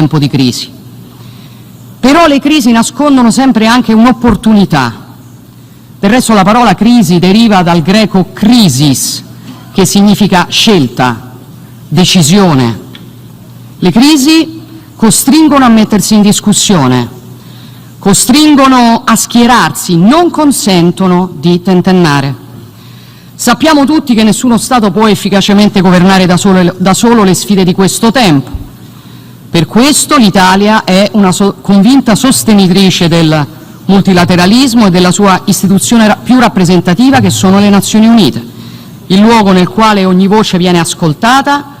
tempo di crisi. Però le crisi nascondono sempre anche un'opportunità. Del resto la parola crisi deriva dal greco krisis, che significa scelta, decisione. Le crisi costringono a mettersi in discussione, costringono a schierarsi, non consentono di tentennare. Sappiamo tutti che nessuno Stato può efficacemente governare da solo le sfide di questo tempo. Per questo l'Italia è una convinta sostenitrice del multilateralismo e della sua istituzione più rappresentativa, che sono le Nazioni Unite, il luogo nel quale ogni voce viene ascoltata,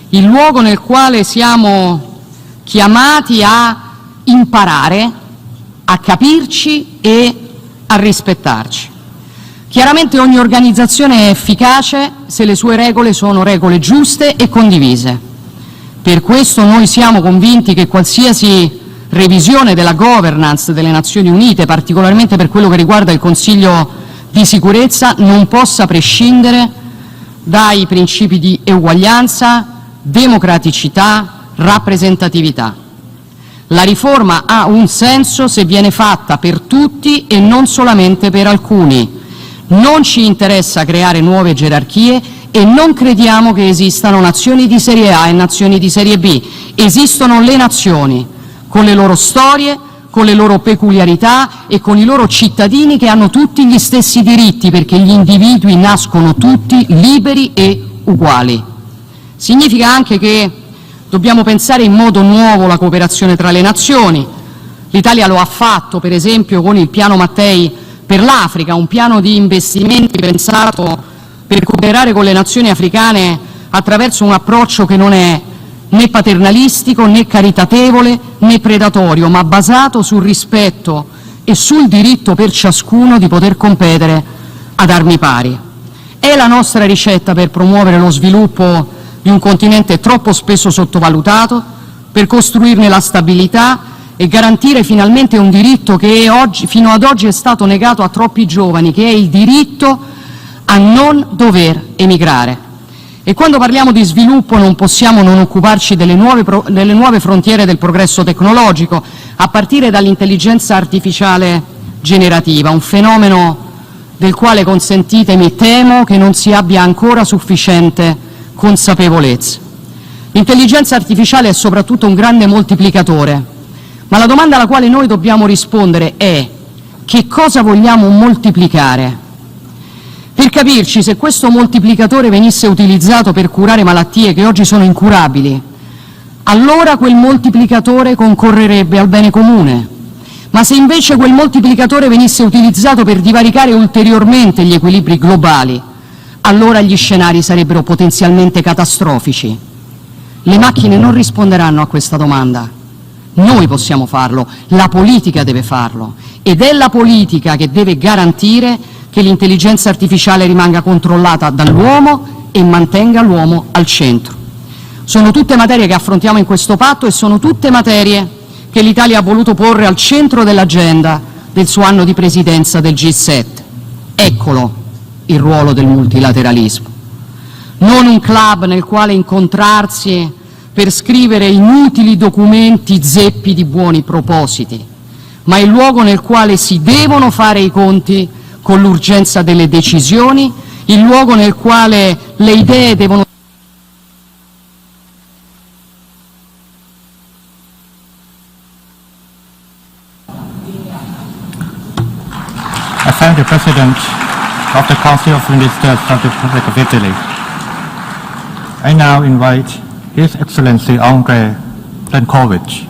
il luogo nel quale siamo chiamati a imparare, a capirci e a rispettarci. Chiaramente ogni organizzazione è efficace se le sue regole sono regole giuste e condivise. Per questo noi siamo convinti che qualsiasi revisione della governance delle Nazioni Unite, particolarmente per quello che riguarda il Consiglio di sicurezza, non possa prescindere dai principi di eguaglianza, democraticità, rappresentatività. La riforma ha un senso se viene fatta per tutti e non solamente per alcuni. Non ci interessa creare nuove gerarchie e non crediamo che esistano nazioni di serie A e nazioni di serie B. Esistono le nazioni, con le loro storie, con le loro peculiarità e con i loro cittadini che hanno tutti gli stessi diritti, perché gli individui nascono tutti liberi e uguali. Significa anche che dobbiamo pensare in modo nuovo la cooperazione tra le nazioni. L'Italia lo ha fatto, per esempio, con il piano Mattei per l'Africa, un piano di investimenti pensato per cooperare con le nazioni africane attraverso un approccio che non è né paternalistico, né caritatevole, né predatorio, ma basato sul rispetto e sul diritto per ciascuno di poter competere ad armi pari. È la nostra ricetta per promuovere lo sviluppo di un continente troppo spesso sottovalutato, per costruirne la stabilità e garantire finalmente un diritto che fino ad oggi è stato negato a troppi giovani, che è il diritto a non dover emigrare. E quando parliamo di sviluppo non possiamo non occuparci delle nuove frontiere del progresso tecnologico, a partire dall'intelligenza artificiale generativa, un fenomeno del quale, consentitemi, temo che non si abbia ancora sufficiente consapevolezza. L'intelligenza artificiale è soprattutto un grande moltiplicatore, ma la domanda alla quale noi dobbiamo rispondere è: che cosa vogliamo moltiplicare? Per capirci, se questo moltiplicatore venisse utilizzato per curare malattie che oggi sono incurabili, allora quel moltiplicatore concorrerebbe al bene comune. Ma se invece quel moltiplicatore venisse utilizzato per divaricare ulteriormente gli equilibri globali, allora gli scenari sarebbero potenzialmente catastrofici. Le macchine non risponderanno a questa domanda. Noi possiamo farlo, la politica deve farlo, ed è la politica che deve garantire che l'intelligenza artificiale rimanga controllata dall'uomo e mantenga l'uomo al centro. Sono tutte materie che affrontiamo in questo patto e sono tutte materie che l'Italia ha voluto porre al centro dell'agenda del suo anno di presidenza del G7. Eccolo il ruolo del multilateralismo. Non un club nel quale incontrarsi per scrivere inutili documenti zeppi di buoni propositi, ma il luogo nel quale si devono fare i conti con l'urgenza delle decisioni, il luogo nel quale le idee devono... I thank the President of the Council of Ministers of the Republic of Italy. I now invite His Excellency Andrej Plenković,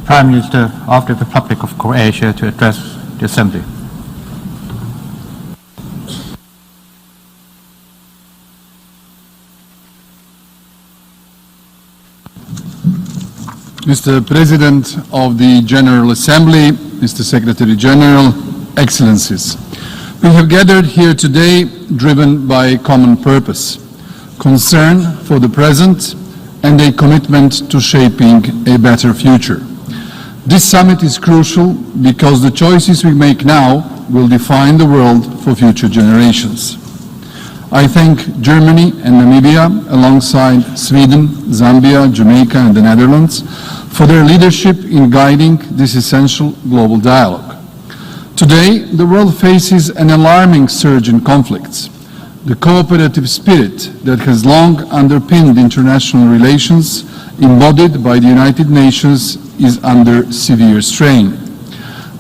Prime Minister of the Republic of Croatia, to address the Assembly. Mr. President of the General Assembly, Mr. Secretary General, Excellencies, we have gathered here today driven by a common purpose, concern for the present and a commitment to shaping a better future. This summit is crucial because the choices we make now will define the world for future generations. I thank Germany and Namibia, alongside Sweden, Zambia, Jamaica and the Netherlands, for their leadership in guiding this essential global dialogue. Today, the world faces an alarming surge in conflicts. The cooperative spirit that has long underpinned international relations, embodied by the United Nations, is under severe strain.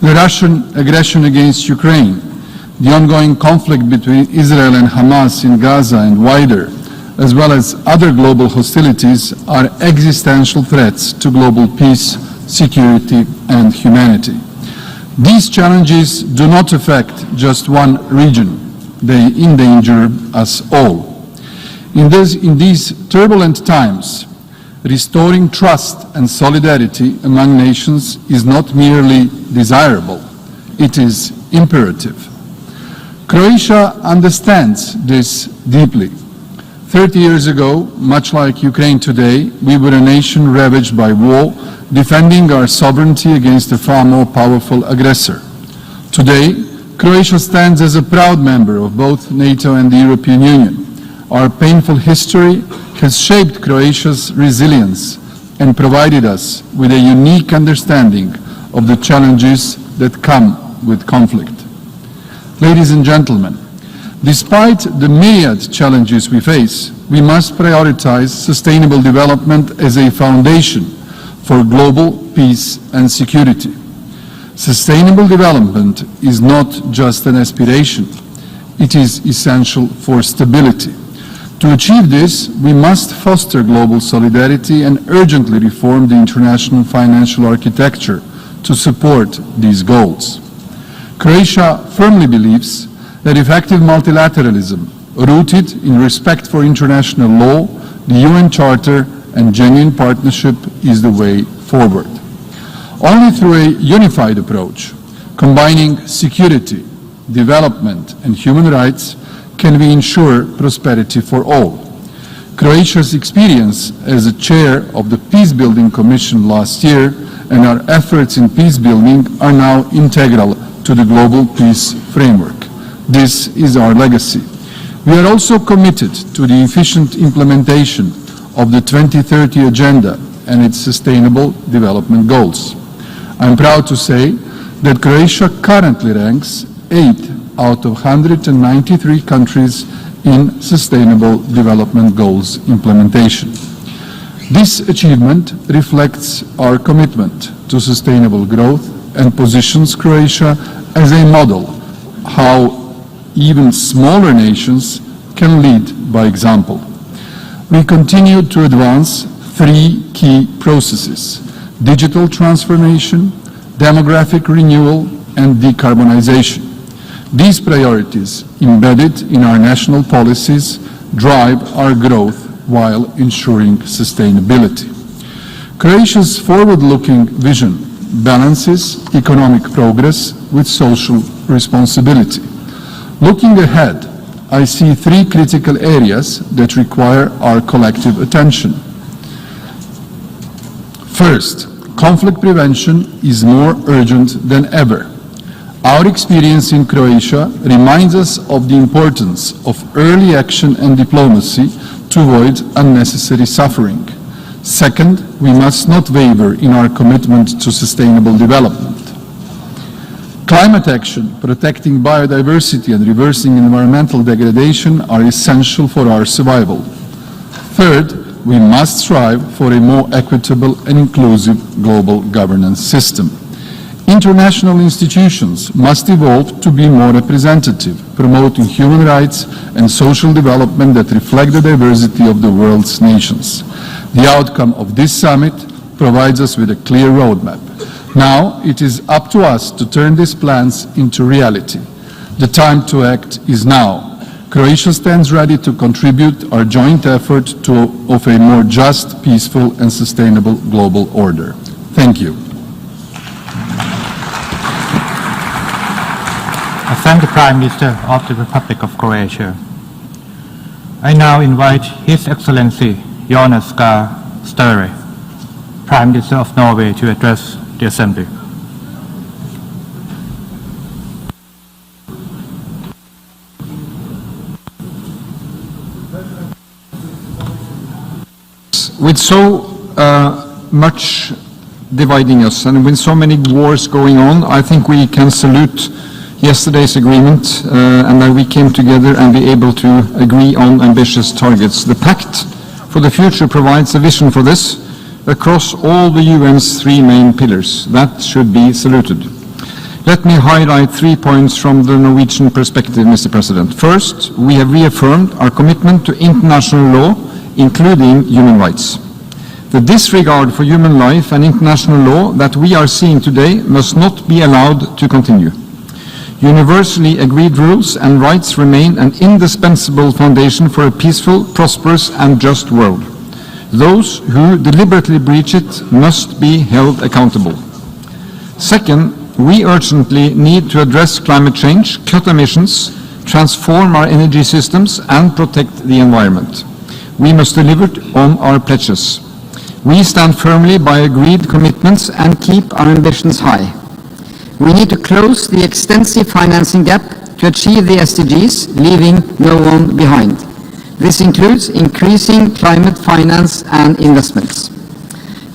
The Russian aggression against Ukraine, the ongoing conflict between Israel and Hamas in Gaza and wider, as well as other global hostilities, are existential threats to global peace, security, and humanity. These challenges do not affect just one region. They endanger us all. In these turbulent times, restoring trust and solidarity among nations is not merely desirable, it is imperative. Croatia understands this deeply. 30 years ago, much like Ukraine today, we were a nation ravaged by war, defending our sovereignty against a far more powerful aggressor. Today, Croatia stands as a proud member of both NATO and the European Union. Our painful history has shaped Croatia's resilience and provided us with a unique understanding of the challenges that come with conflict. Ladies and gentlemen, despite the myriad challenges we face, we must prioritize sustainable development as a foundation for global peace and security. Sustainable development is not just an aspiration, it is essential for stability. To achieve this, we must foster global solidarity and urgently reform the international financial architecture to support these goals. Croatia firmly believes that effective multilateralism, rooted in respect for international law, the UN Charter, and genuine partnership is the way forward. Only through a unified approach, combining security, development, and human rights, can we ensure prosperity for all. Croatia's experience as a chair of the Peacebuilding Commission last year and our efforts in peacebuilding are now integral to the global peace framework. This is our legacy. We are also committed to the efficient implementation of the 2030 Agenda and its Sustainable Development Goals. I am proud to say that Croatia currently ranks 8th out of 193 countries in Sustainable Development Goals implementation. This achievement reflects our commitment to sustainable growth and positions Croatia as a model how even smaller nations can lead by example. We continue to advance 3 key processes: digital transformation, demographic renewal, and decarbonization. These priorities, embedded in our national policies, drive our growth while ensuring sustainability. Croatia's forward-looking vision balances economic progress with social responsibility. Looking ahead, I see 3 critical areas that require our collective attention. First, conflict prevention is more urgent than ever. Our experience in Croatia reminds us of the importance of early action and diplomacy to avoid unnecessary suffering. Second, we must not waver in our commitment to sustainable development. Climate action, protecting biodiversity and reversing environmental degradation are essential for our survival. Third, we must strive for a more equitable and inclusive global governance system. International institutions must evolve to be more representative, promoting human rights and social development that reflect the diversity of the world's nations. The outcome of this summit provides us with a clear roadmap. Now it is up to us to turn these plans into reality. The time to act is now. Croatia stands ready to contribute our joint effort of a more just, peaceful and sustainable global order. Thank you. I thank the Prime Minister of the Republic of Croatia. I now invite His Excellency Jonas Gahr Støre, Prime Minister of Norway, to address the Assembly. With so much dividing us. And with so many wars going on, I think we can salute yesterday's agreement and that we came together and be able to agree on ambitious targets. The Pact for the Future provides a vision for this across all the UN's 3 main pillars. That should be saluted. Let me highlight 3 points from the Norwegian perspective, Mr. President. First, we have reaffirmed our commitment to international law, including human rights. The disregard for human life and international law that we are seeing today must not be allowed to continue. Universally agreed rules and rights remain an indispensable foundation for a peaceful, prosperous and just world. Those who deliberately breach it must be held accountable. Second, we urgently need to address climate change, cut emissions, transform our energy systems and protect the environment. We must deliver on our pledges. We stand firmly by agreed commitments and keep our ambitions high. We need to close the extensive financing gap to achieve the SDGs, leaving no one behind. This includes increasing climate finance and investments.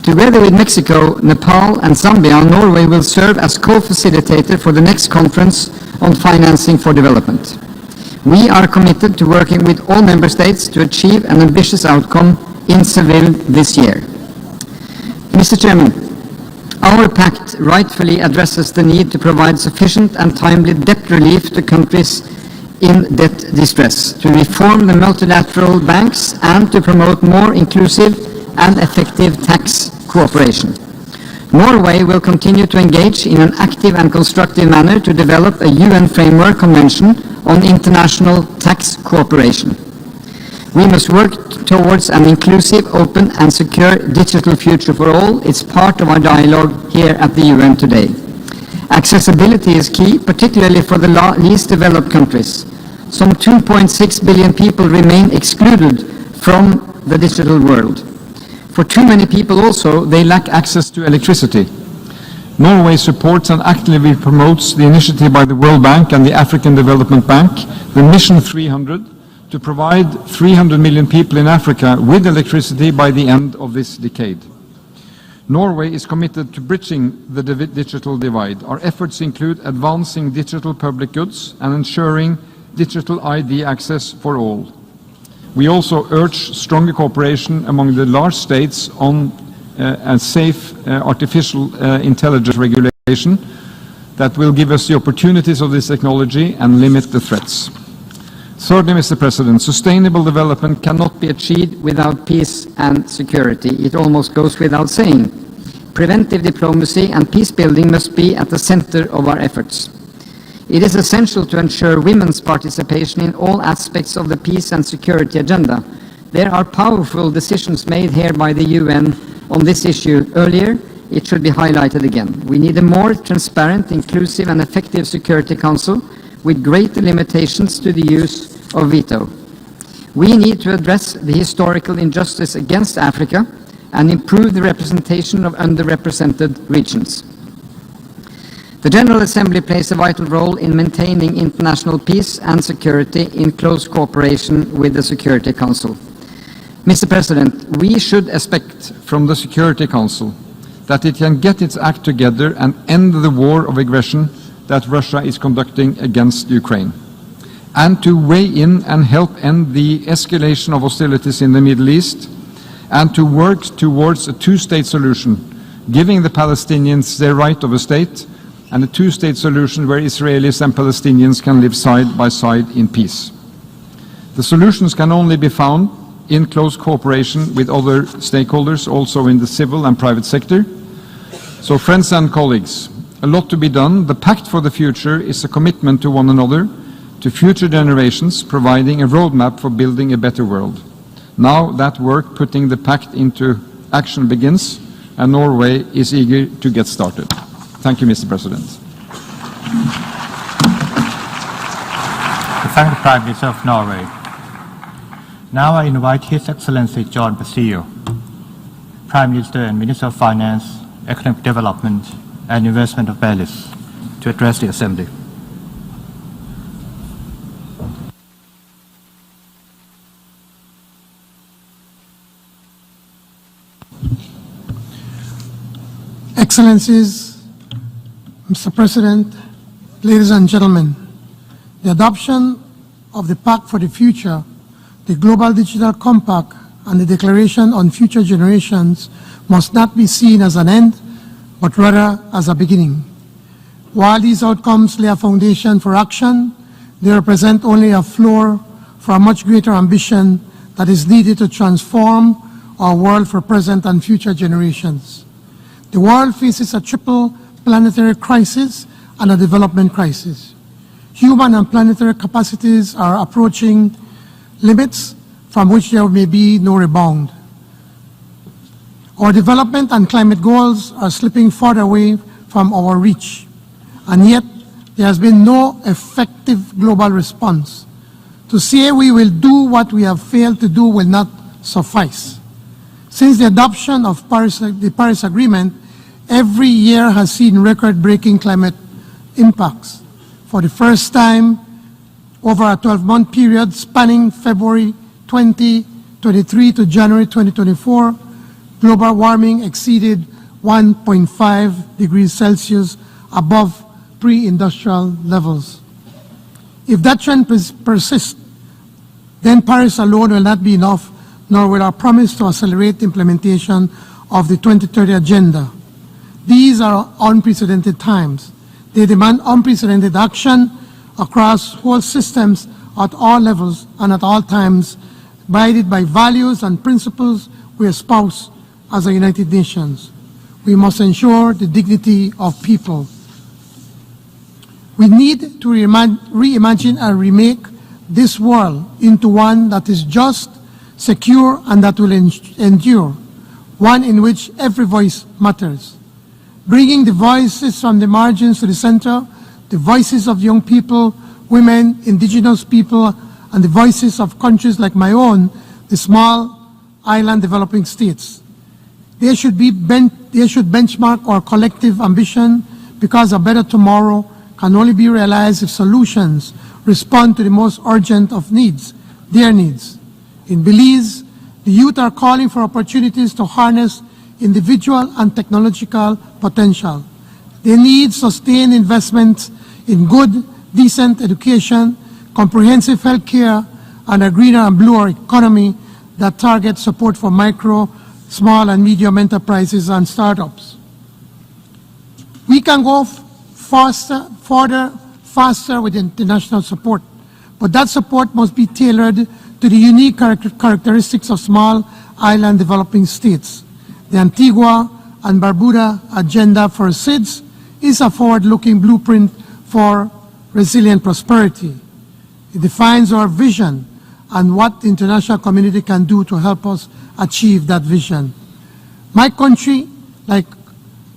Together with Mexico, Nepal and Zambia, Norway will serve as co-facilitator for the next conference on financing for development. We are committed to working with all member states to achieve an ambitious outcome in Seville this year. Mr. Chairman, our pact rightfully addresses the need to provide sufficient and timely debt relief to countries in debt distress, to reform the multilateral banks and to promote more inclusive and effective tax cooperation. Norway will continue to engage in an active and constructive manner to develop a UN Framework Convention on international tax cooperation. We must work towards an inclusive, open and secure digital future for all. It's part of our dialogue here at the UN today. Accessibility is key, particularly for the least developed countries. Some 2.6 billion people remain excluded from the digital world. For too many people also, they lack access to electricity. Norway supports and actively promotes the initiative by the World Bank and the African Development Bank, the Mission 300, to provide 300 million people in Africa with electricity by the end of this decade. Norway is committed to bridging the digital divide. Our efforts include advancing digital public goods and ensuring digital ID access for all. We also urge stronger cooperation among the large states on a safe artificial intelligence regulation that will give us the opportunities of this technology and limit the threats. Thirdly, Mr. President, sustainable development cannot be achieved without peace and security. It almost goes without saying. Preventive diplomacy and peace building must be at the center of our efforts. It is essential to ensure women's participation in all aspects of the peace and security agenda. There are powerful decisions made here by the UN on this issue earlier. It should be highlighted again. We need a more transparent, inclusive and effective Security Council with greater limitations to the use of veto. We need to address the historical injustice against Africa and improve the representation of underrepresented regions. The General Assembly plays a vital role in maintaining international peace and security in close cooperation with the Security Council. Mr. President, we should expect from the Security Council that it can get its act together and end the war of aggression that Russia is conducting against Ukraine, and to weigh in and help end the escalation of hostilities in the Middle East, and to work towards a two-state solution, giving the Palestinians their right of a state, and a two-state solution where Israelis and Palestinians can live side by side in peace. The solutions can only be found in close cooperation with other stakeholders, also in the civil and private sector. So, friends and colleagues, a lot to be done. The Pact for the Future is a commitment to one another, to future generations, providing a roadmap for building a better world. Now that work putting the Pact into action begins, and Norway is eager to get started. Thank you, Mr. President. To thank the Prime Minister of Norway. Now I invite His Excellency John Basilio, Prime Minister and Minister of Finance, Economic Development and Investment of Belize, to address the Assembly. Excellencies, Mr. President, ladies and gentlemen, the adoption of the Pact for the Future, the Global Digital Compact, and the Declaration on Future Generations must not be seen as an end, but rather as a beginning. While these outcomes lay a foundation for action, they represent only a floor for a much greater ambition that is needed to transform our world for present and future generations. The world faces a triple planetary crisis and a development crisis. Human and planetary capacities are approaching limits from which there may be no rebound. Our development and climate goals are slipping further away from our reach, and yet there has been no effective global response. To say we will do what we have failed to do will not suffice. Since the adoption of the Paris Agreement, every year has seen record-breaking climate impacts. For the first time, over a 12-month period spanning February 2023 to January 2024, global warming exceeded 1.5 degrees Celsius above pre-industrial levels. If that trend persists, then Paris alone will not be enough, nor will our promise to accelerate the implementation of the 2030 Agenda. These are unprecedented times. They demand unprecedented action across whole systems at all levels and at all times, guided by values and principles we espouse as a United Nations. We must ensure the dignity of people. We need to reimagine and remake this world into one that is just, secure, and that will endure, one in which every voice matters. Bringing the voices from the margins to the center, the voices of young people, women, indigenous people, and the voices of countries like my own, the small island developing states. They should benchmark our collective ambition, because a better tomorrow can only be realized if solutions respond to the most urgent of needs, their needs. In Belize, the youth are calling for opportunities to harness individual and technological potential. They need sustained investment in good, decent education, comprehensive health care, and a greener and bluer economy that targets support for micro, small, and medium enterprises and startups. We can go faster with international support, but that support must be tailored to the unique characteristics of small island developing states. The Antigua and Barbuda Agenda for SIDS is a forward-looking blueprint for resilient prosperity. It defines our vision and what the international community can do to help us achieve that vision. My country, like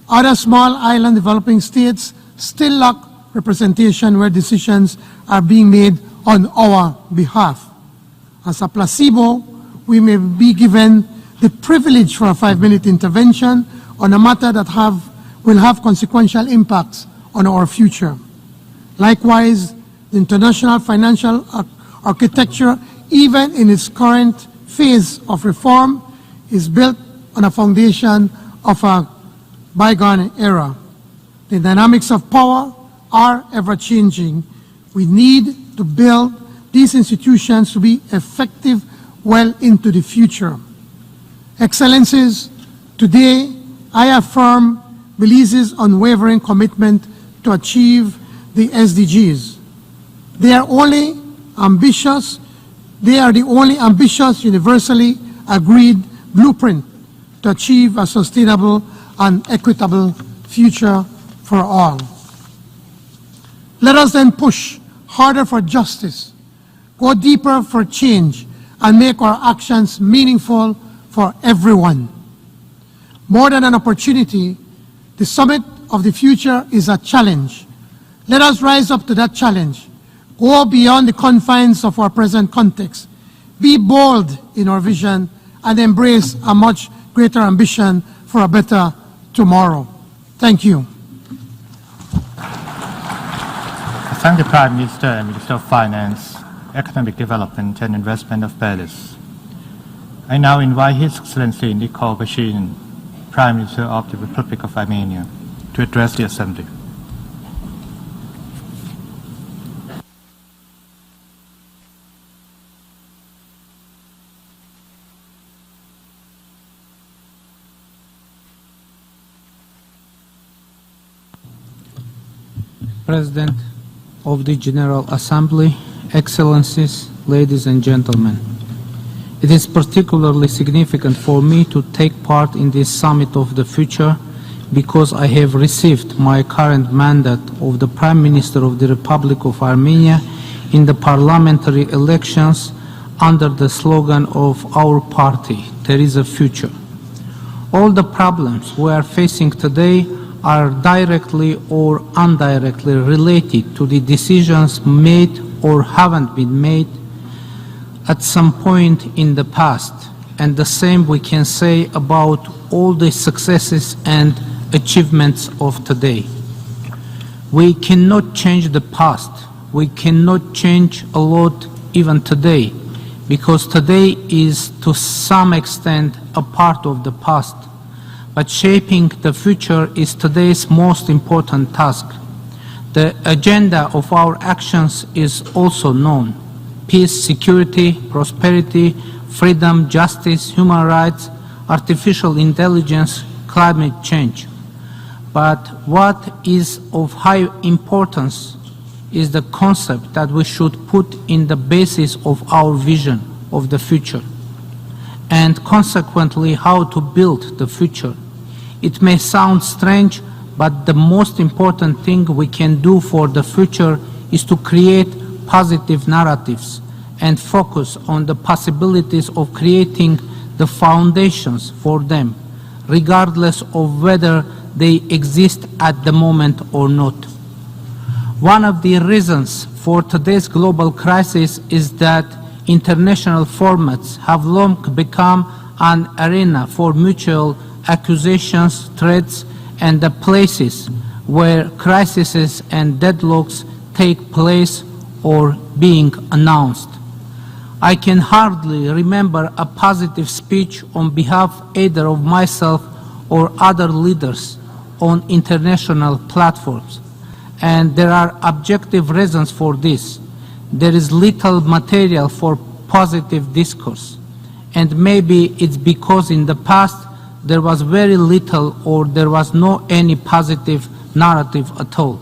other small island developing states, still lack representation where decisions are being made on our behalf. As a placebo, we may be given the privilege for a 5-minute intervention on a matter that will have consequential impacts on our future. Likewise, the international financial architecture, even in its current phase of reform, is built on a foundation of a bygone era. The dynamics of power are ever-changing. We need to build these institutions to be effective well into the future. Excellencies, today I affirm Belize's unwavering commitment to achieve the SDGs. They are the only ambitious, universally agreed blueprint to achieve a sustainable and equitable future for all. Let us then push harder for justice, go deeper for change, and make our actions meaningful for everyone. More than an opportunity, the Summit of the Future is a challenge. Let us rise up to that challenge, go beyond the confines of our present context, be bold in our vision, and embrace a much greater ambition for a better tomorrow. Thank you. I thank the Prime Minister and Minister of Finance, Economic Development and Investment of Belize. I now invite His Excellency Nicole Bachin, Prime Minister of the Republic of Armenia, to address the Assembly. President of the General Assembly, Excellencies, ladies and gentlemen. It is particularly significant for me to take part in this Summit of the Future because I have received my current mandate of the Prime Minister of the Republic of Armenia in the parliamentary elections under the slogan of our party, "There is a future." All the problems we are facing today are directly or indirectly related to the decisions made or haven't been made at some point in the past, and the same we can say about all the successes and achievements of today. We cannot change the past. We cannot change a lot even today, because today is to some extent a part of the past. But shaping the future is today's most important task. The agenda of our actions is also known: peace, security, prosperity, freedom, justice, human rights, artificial intelligence, climate change. But what is of high importance is the concept that we should put in the basis of our vision of the future, and consequently how to build the future. It may sound strange, but the most important thing we can do for the future is to create positive narratives and focus on the possibilities of creating the foundations for them, regardless of whether they exist at the moment or not. One of the reasons for today's global crisis is that international formats have long become an arena for mutual accusations, threats, and the places where crises and deadlocks take place or being announced. I can hardly remember a positive speech on behalf either of myself or other leaders on international platforms, and there are objective reasons for this. There is little material for positive discourse, and maybe it's because in the past there was very little or there was no any positive narrative at all.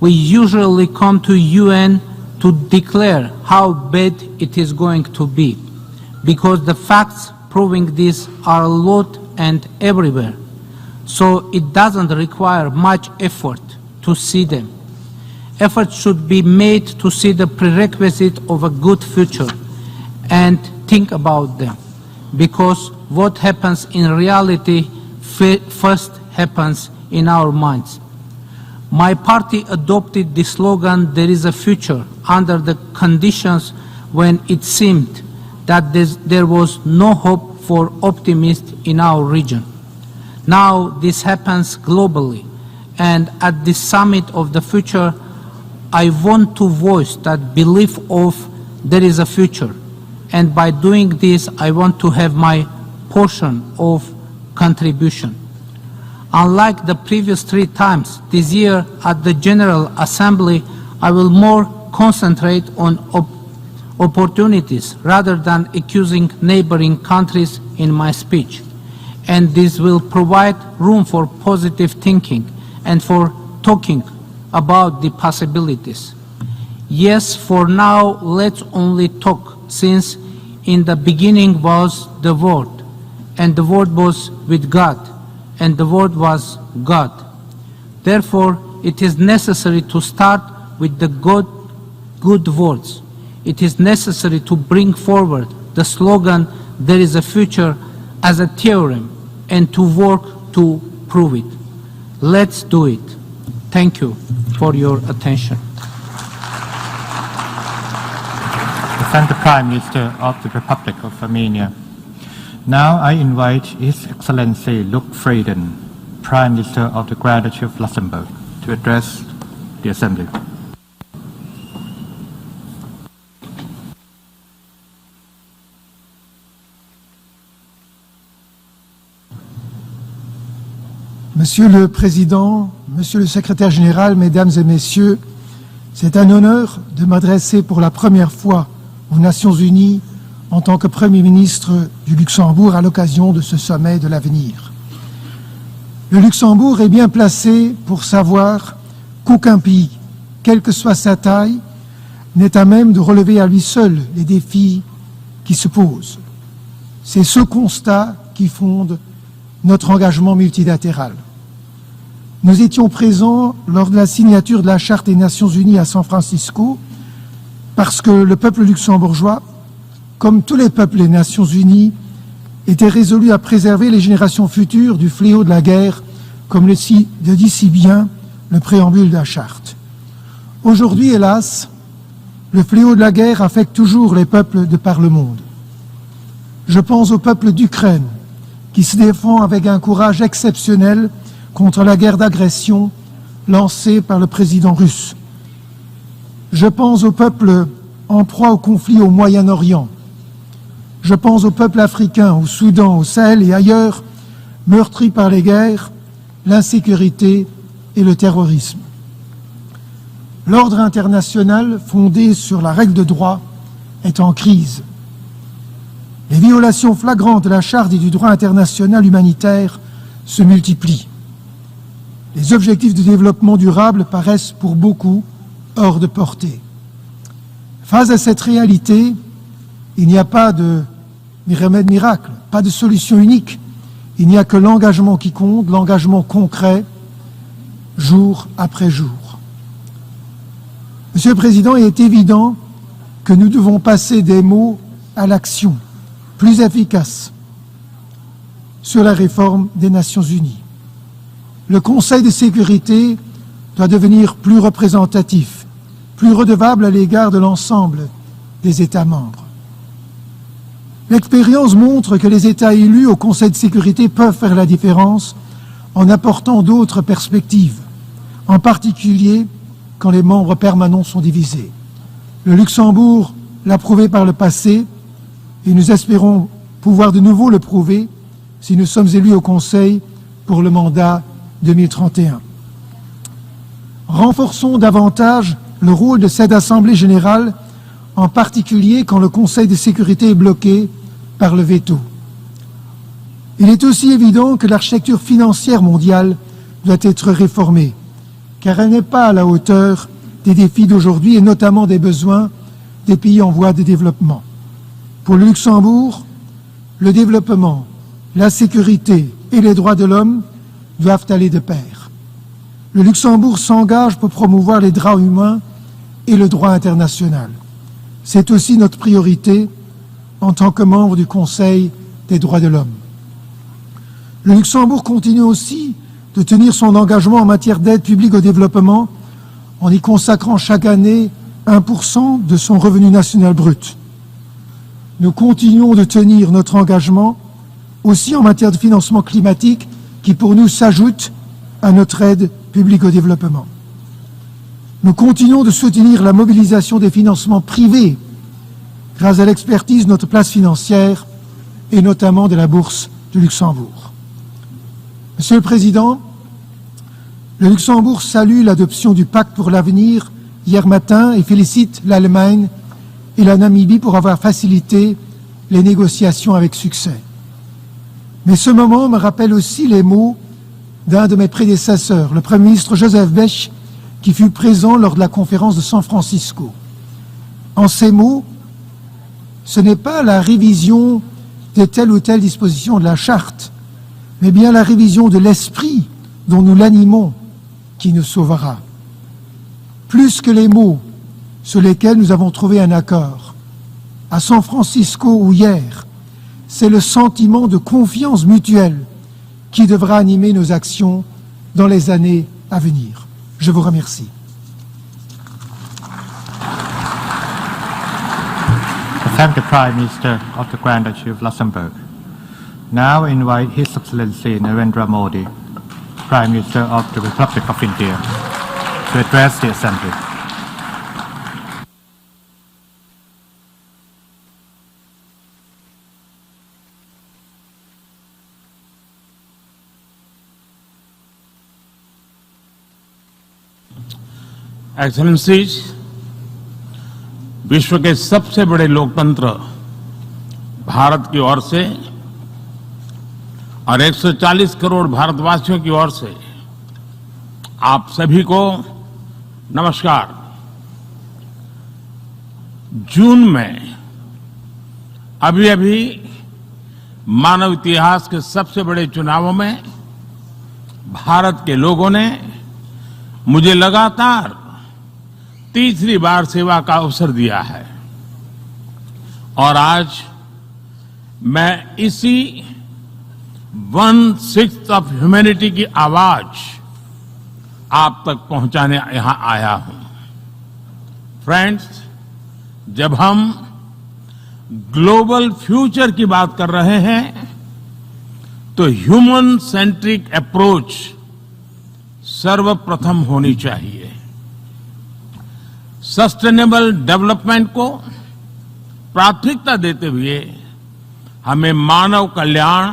We usually come to UN to declare how bad it is going to be, because the facts proving this are a lot and everywhere. So it doesn't require much effort to see them. Effort should be made to see the prerequisite of a good future and think about them, because what happens in reality first happens in our minds. My party adopted the slogan, "There is a future," under the conditions when it seemed that there was no hope for optimism in our region. Now this happens globally, and at the Summit of the Future, I want to voice that belief of there is a future, and by doing this, I want to have my portion of contribution. Unlike the previous 3 times, this year at the General Assembly, I will more concentrate on opportunities rather than accusing neighboring countries in my speech. And this will provide room for positive thinking and for talking about the possibilities. Yes, for now, let's only talk, since in the beginning was the Word, and the Word was with God, and the Word was God. Therefore, it is necessary to start with the good words. It is necessary to bring forward the slogan, "There is a future," as a theorem, and to work to prove it. Let's do it. Thank you for your attention. I thank the Prime Minister of the Republic of Armenia. Now I invite His Excellency Luxembourg, Prime Minister of the Grand Duchy of Luxembourg, to address the Assembly. Monsieur le Président, Monsieur le Secrétaire général, Mesdames et Messieurs, c'est un honneur de m'adresser pour la première fois aux Nations Unies en tant que Premier ministre du Luxembourg à l'occasion de ce sommet de l'avenir. Le Luxembourg est bien placé pour savoir qu'aucun pays, quelle que soit sa taille, n'est à même de relever à lui seul les défis qui se posent. C'est ce constat qui fonde notre engagement multilatéral. Nous étions présents lors de la signature de la Charte des Nations Unies à San Francisco parce que le peuple luxembourgeois, comme tous les peuples des Nations Unies, était résolu à préserver les générations futures du fléau de la guerre, comme le dit si bien le préambule de la Charte. Aujourd'hui, hélas, le fléau de la guerre affecte toujours les peuples de par le monde. Je pense au peuple d'Ukraine, qui se défend avec un courage exceptionnel contre la guerre d'agression lancée par le président russe. Je pense au peuple en proie au conflit au Moyen-Orient. Je pense aux peuples africains, au Soudan, au Sahel et ailleurs, meurtris par les guerres, l'insécurité et le terrorisme. L'ordre international, fondé sur la règle de droit, est en crise. Les violations flagrantes de la Charte et du droit international humanitaire se multiplient. Les objectifs de développement durable paraissent pour beaucoup hors de portée. Face à cette réalité, il n'y a pas de remède miracle, pas de solution unique. Il n'y a que l'engagement qui compte, l'engagement concret, jour après jour. Monsieur le Président, il est évident que nous devons passer des mots à l'action, plus efficace sur la réforme des Nations Unies. Le Conseil de sécurité doit devenir plus représentatif, plus redevable à l'égard de l'ensemble des États membres. L'expérience montre que les États élus au Conseil de sécurité peuvent faire la différence en apportant d'autres perspectives, en particulier quand les membres permanents sont divisés. Le Luxembourg l'a prouvé par le passé et nous espérons pouvoir de nouveau le prouver si nous sommes élus au Conseil pour le mandat 2031. Renforçons davantage le rôle de cette Assemblée générale, en particulier quand le Conseil de sécurité est bloqué par le veto. Il est aussi évident que l'architecture financière mondiale doit être réformée, car elle n'est pas à la hauteur des défis d'aujourd'hui et notamment des besoins des pays en voie de développement. Pour le Luxembourg, le développement, la sécurité et les droits de l'homme doivent aller de pair. Le Luxembourg s'engage pour promouvoir les droits humains et le droit international. C'est aussi notre priorité en tant que membre du Conseil des droits de l'homme. Le Luxembourg continue aussi de tenir son engagement en matière d'aide publique au développement en y consacrant chaque année 1% de son revenu national brut. Nous continuons de tenir notre engagement aussi en matière de financement climatique qui pour nous s'ajoute à notre aide publique au développement. Nous continuons de soutenir la mobilisation des financements privés grâce à l'expertise de notre place financière et notamment de la Bourse du Luxembourg. Monsieur le Président, le Luxembourg salue l'adoption du pacte pour l'avenir hier matin et félicite l'Allemagne et la Namibie pour avoir facilité les négociations avec succès. Mais ce moment me rappelle aussi les mots d'un de mes prédécesseurs, le Premier ministre Joseph Bech, qui fut présent lors de la conférence de San Francisco. En ces mots, ce n'est pas la révision de telle ou telle disposition de la Charte, mais bien la révision de l'esprit dont nous l'animons qui nous sauvera. Plus que les mots sur lesquels nous avons trouvé un accord, à San Francisco ou hier, c'est le sentiment de confiance mutuelle qui devra animer nos actions dans les années à venir. Je vous remercie. I thank the Prime Minister of the Grand Duchy of Luxembourg. Now I invite His Excellency Narendra Modi, Prime Minister of the Republic of India, to address the Assembly. Excellencies, विश्व के सबसे बड़े लोकतंत्र भारत की ओर से और 140 करोड़ भारतवासियों की ओर से आप सभी को नमस्कार। जून में अभी मानव इतिहास के सबसे बड़े चुनावों में भारत के लोगों ने मुझे लगातार तीसरी बार सेवा का अवसर दिया है और आज मैं इसी 1/6 ऑफ ह्यूमैनिटी की आवाज आप तक पहुंचाने यहां आया हूं। फ्रेंड्स, जब हम ग्लोबल फ्यूचर की बात कर रहे हैं तो ह्यूमन सेंट्रिक अप्रोच सर्वप्रथम होनी चाहिए। सस्टेनेबल डेवलपमेंट को प्राथमिकता देते हुए हमें मानव कल्याण,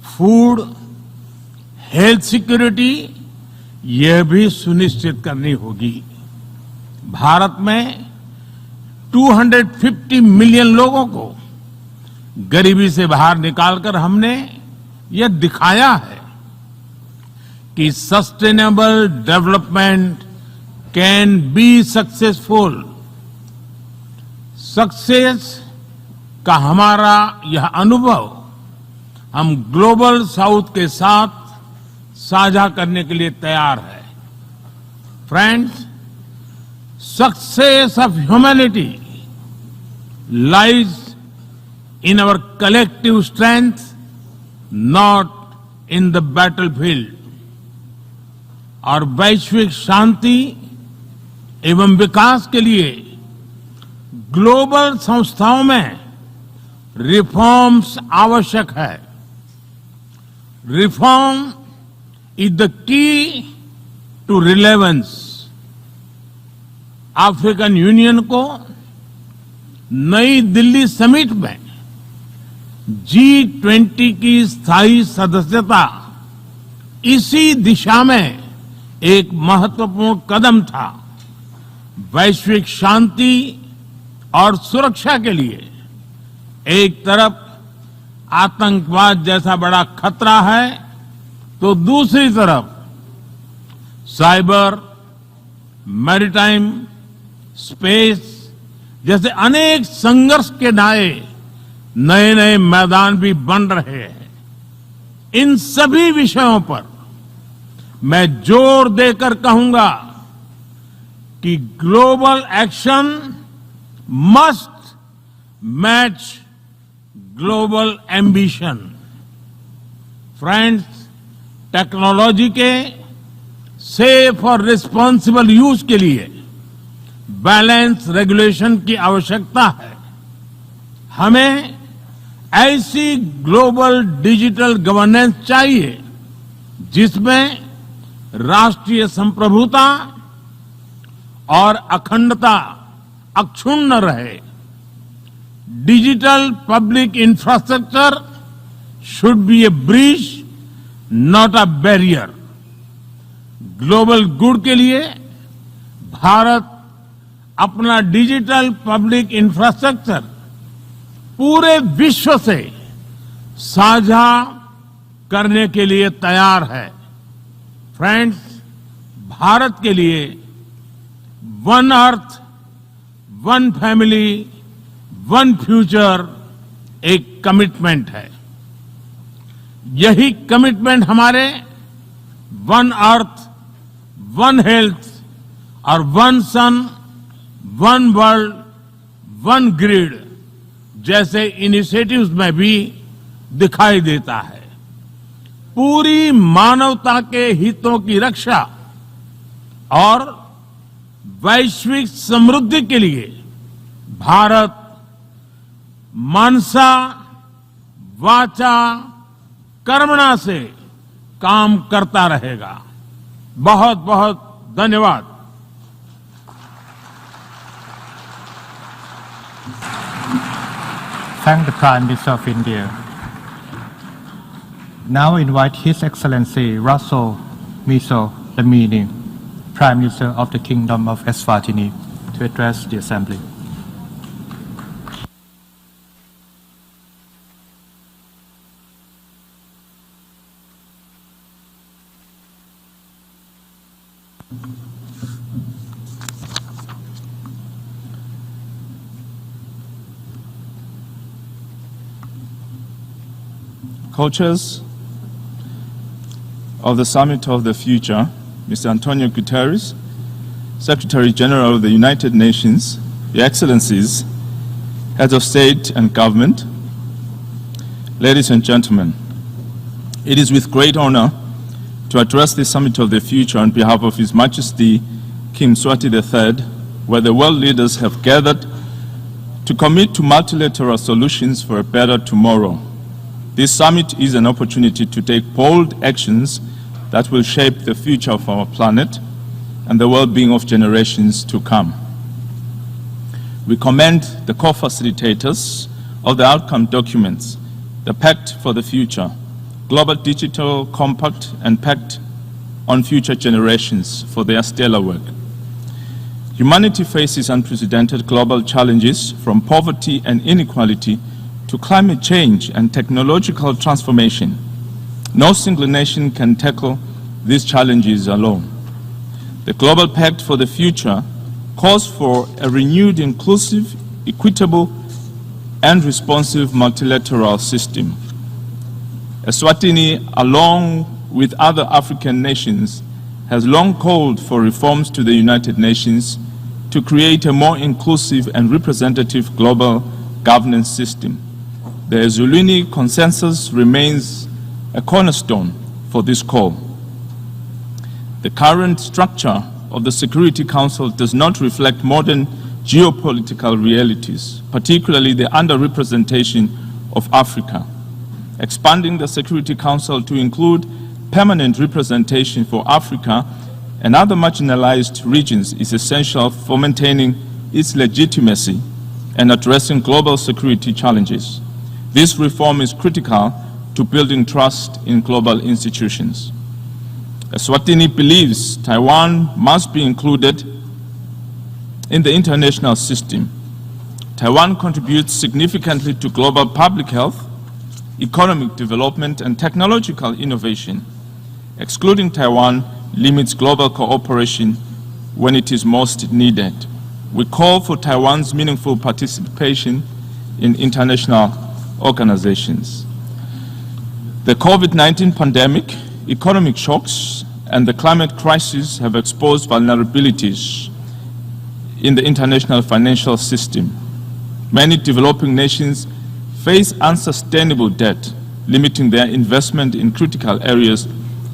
फूड, हेल्थ सिक्योरिटी यह भी सुनिश्चित करनी होगी। भारत में 250 मिलियन लोगों को गरीबी से बाहर निकालकर हमने यह दिखाया है कि sustainable development can be successful. Success का हमारा यह अनुभव हम ग्लोबल साउथ के साथ साझा करने के लिए तैयार है। Friends, success of humanity lies in our collective strength, not in the battlefield. और वैश्विक शांति एवं विकास के लिए ग्लोबल संस्थाओं में रिफॉर्म्स आवश्यक है। Reform is the key to relevance. African Union को नई दिल्ली समिट में G20 की स्थायी सदस्यता इसी दिशा में एक महत्वपूर्ण कदम था। वैश्विक शांति और सुरक्षा के लिए एक तरफ आतंकवाद जैसा बड़ा खतरा है तो दूसरी तरफ साइबर, मैरीटाइम, स्पेस जैसे अनेक संघर्ष के नए नए मैदान भी बन रहे हैं। इन सभी विषयों पर मैं जोर देकर कहूंगा कि global action must match global ambition. Friends, technology के सेफ और रिस्पॉन्सिबल यूज के लिए बैलेंस रेगुलेशन की आवश्यकता है। हमें ऐसी ग्लोबल डिजिटल गवर्नेंस चाहिए जिसमें राष्ट्रीय संप्रभुता और अखंडता अक्षुण्ण रहे। Digital public infrastructure should be A bridge, not a barrier. Global good के लिए भारत अपना डिजिटल पब्लिक इंफ्रास्ट्रक्चर पूरे विश्व से साझा करने के लिए तैयार है। फ्रेंड्स, भारत के लिए one earth, one family, one future एक कमिटमेंट है। यही कमिटमेंट हमारे वन अर्थ, वन हेल्थ और वन सन, वन वर्ल्ड, वन ग्रिड जैसे इनिशिएटिव्स में भी दिखाई देता है। पूरी मानवता के हितों की रक्षा और वैश्विक समृद्धि के लिए भारत मनसा वाचा कर्मणा से काम करता रहेगा। बहुत बहुत धन्यवाद। Thank the Prime Minister of India. Now invite His Excellency Russell Miso Lamini, Prime Minister of the Kingdom of Eswatini, to address the Assembly. Co-chairs of the Summit of the Future, Mr. Antonio Guterres, Secretary General of the United Nations, Your Excellencies, Heads of State and Government, ladies and gentlemen, it is with great honor to address the Summit of the Future on behalf of His Majesty King Mswati III, where the world leaders have gathered to commit to multilateral solutions for a better tomorrow. This summit is an opportunity to take bold actions that will shape the future of our planet and the well-being of generations to come. We commend the co-facilitators of the outcome documents, the Pact for the Future, Global Digital Compact, and Pact on Future Generations for their stellar work. Humanity faces unprecedented global challenges, from poverty and inequality to climate change and technological transformation. No single nation can tackle these challenges alone. The Global Pact for the Future calls for a renewed, inclusive, equitable, and responsive multilateral system. Eswatini, along with other African nations, has long called for reforms to the United Nations to create a more inclusive and representative global governance system. The Eswatini consensus remains a cornerstone for this call. The current structure of the Security Council does not reflect modern geopolitical realities, particularly the underrepresentation of Africa. Expanding the Security Council to include permanent representation for Africa and other marginalized regions is essential for maintaining its legitimacy and addressing global security challenges. This reform is critical to building trust in global institutions. Eswatini believes Taiwan must be included in the international system. Taiwan contributes significantly to global public health, economic development, and technological innovation. Excluding Taiwan limits global cooperation when it is most needed. We call for Taiwan's meaningful participation in international organizations. The COVID-19 pandemic, economic shocks, and the climate crisis have exposed vulnerabilities in the international financial system. Many developing nations face unsustainable debt, limiting their investment in critical areas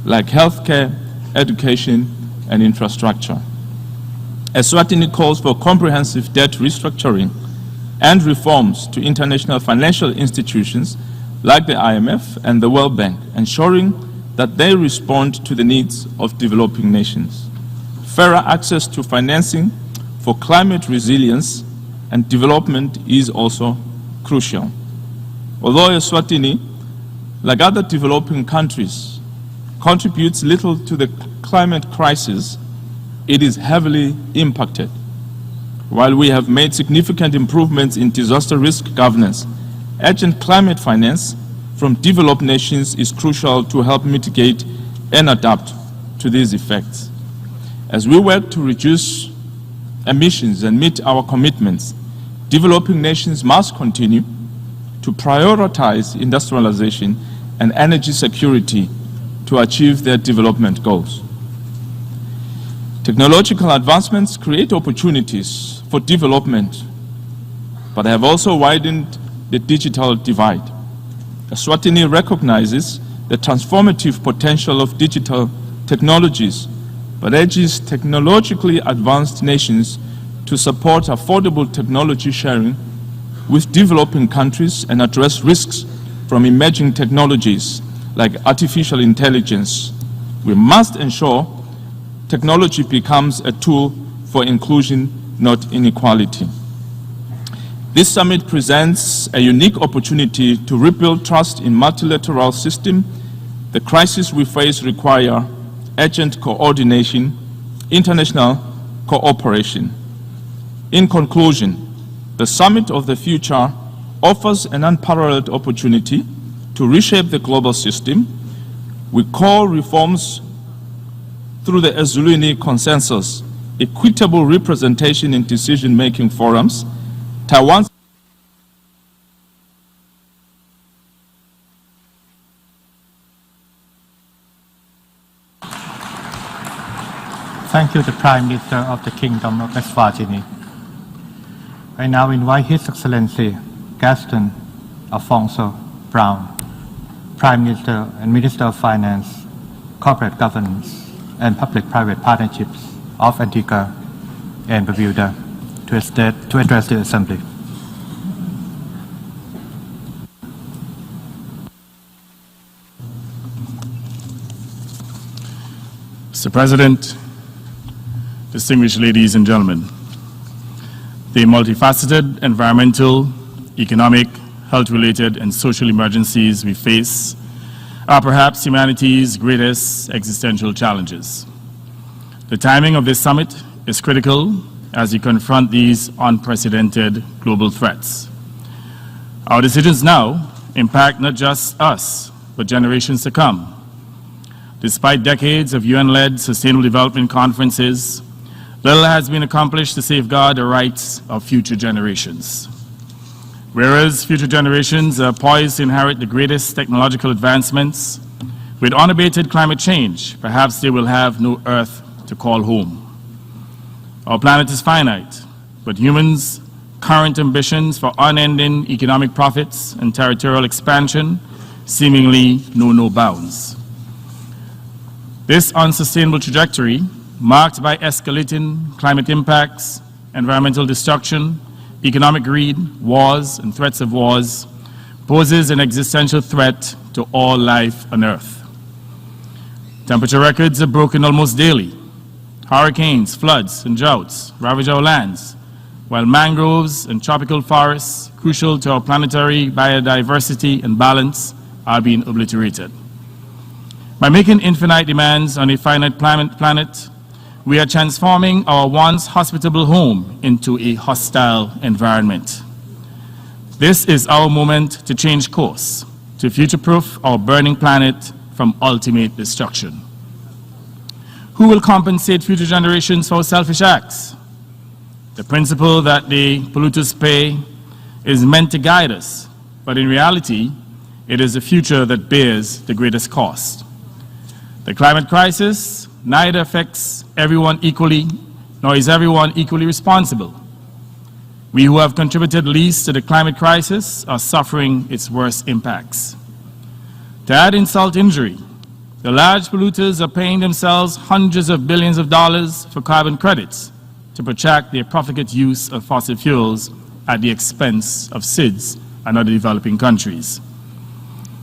like healthcare, education, and infrastructure. Eswatini calls for comprehensive debt restructuring and reforms to international financial institutions like the IMF and the World Bank, ensuring that they respond to the needs of developing nations. Fairer access to financing for climate resilience and development is also crucial. Although Eswatini, like other developing countries, contributes little to the climate crisis, it is heavily impacted. While we have made significant improvements in disaster risk governance, urgent climate finance from developed nations is crucial to help mitigate and adapt to these effects. As we work to reduce emissions and meet our commitments, developing nations must continue to prioritize industrialization and energy security to achieve their development goals. Technological advancements create opportunities for development, but have also widened the digital divide. Eswatini recognizes the transformative potential of digital technologies, but urges technologically advanced nations to support affordable technology sharing with developing countries and address risks from emerging technologies like artificial intelligence. We must ensure technology becomes a tool for inclusion, not inequality. This summit presents a unique opportunity to rebuild trust in multilateral system. The crises we face require urgent coordination international cooperation. In conclusion, the Summit of the Future offers an unparalleled opportunity to reshape the global system. We call reforms through the Eswatini Consensus, equitable representation in decision-making forums, Taiwan's Thank you, the Prime Minister of the Kingdom of Eswatini. I now invite His Excellency Gaston Alfonso Brown, Prime Minister and Minister of Finance, Corporate Governance and Public-Private Partnerships of Antigua and Barbuda to address the Assembly. Mr. President, distinguished ladies and gentlemen, the multifaceted environmental, economic, health-related, and social emergencies we face are perhaps humanity's greatest existential challenges. The timing of this summit is critical as we confront these unprecedented global threats. Our decisions now impact not just us, but generations to come. Despite decades of UN-led sustainable development conferences, little has been accomplished to safeguard the rights of future generations. Whereas future generations are poised to inherit the greatest technological advancements, with unabated climate change, perhaps they will have no Earth to call home. Our planet is finite, but humans' current ambitions for unending economic profits and territorial expansion seemingly know no bounds. This unsustainable trajectory, marked by escalating climate impacts, environmental destruction, economic greed, wars, and threats of wars, poses an existential threat to all life on Earth. Temperature records are broken almost daily. Hurricanes, floods, and droughts ravage our lands, while mangroves and tropical forests, crucial to our planetary biodiversity and balance, are being obliterated. By making infinite demands on a finite planet, we are transforming our once hospitable home into a hostile environment. This is our moment to change course, to future-proof our burning planet from ultimate destruction. Who will compensate future generations for selfish acts? The principle that the polluters pay is meant to guide us, but in reality, it is the future that bears the greatest cost. The climate crisis neither affects everyone equally, nor is everyone equally responsible. We who have contributed least to the climate crisis are suffering its worst impacts. To add insult to injury, the large polluters are paying themselves hundreds of billions of dollars for carbon credits to protract their profligate use of fossil fuels at the expense of SIDS and other developing countries.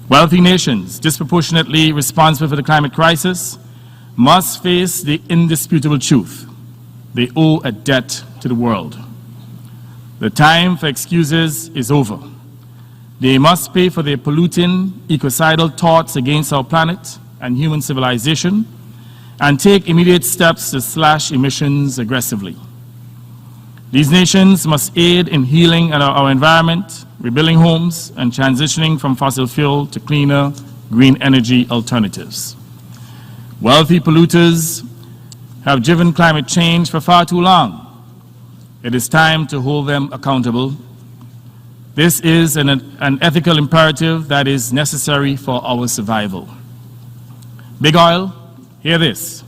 Wealthy nations, disproportionately responsible for the climate crisis, must face the indisputable truth. They owe a debt to the world. The time for excuses is over. They must pay for their polluting, ecocidal thoughts against our planet and human civilization, and take immediate steps to slash emissions aggressively. These nations must aid in healing our environment, rebuilding homes, and transitioning from fossil fuel to cleaner, green energy alternatives. Wealthy polluters have driven climate change for far too long. It is time to hold them accountable. This is an ethical imperative that is necessary for our survival. Big Oil, hear this.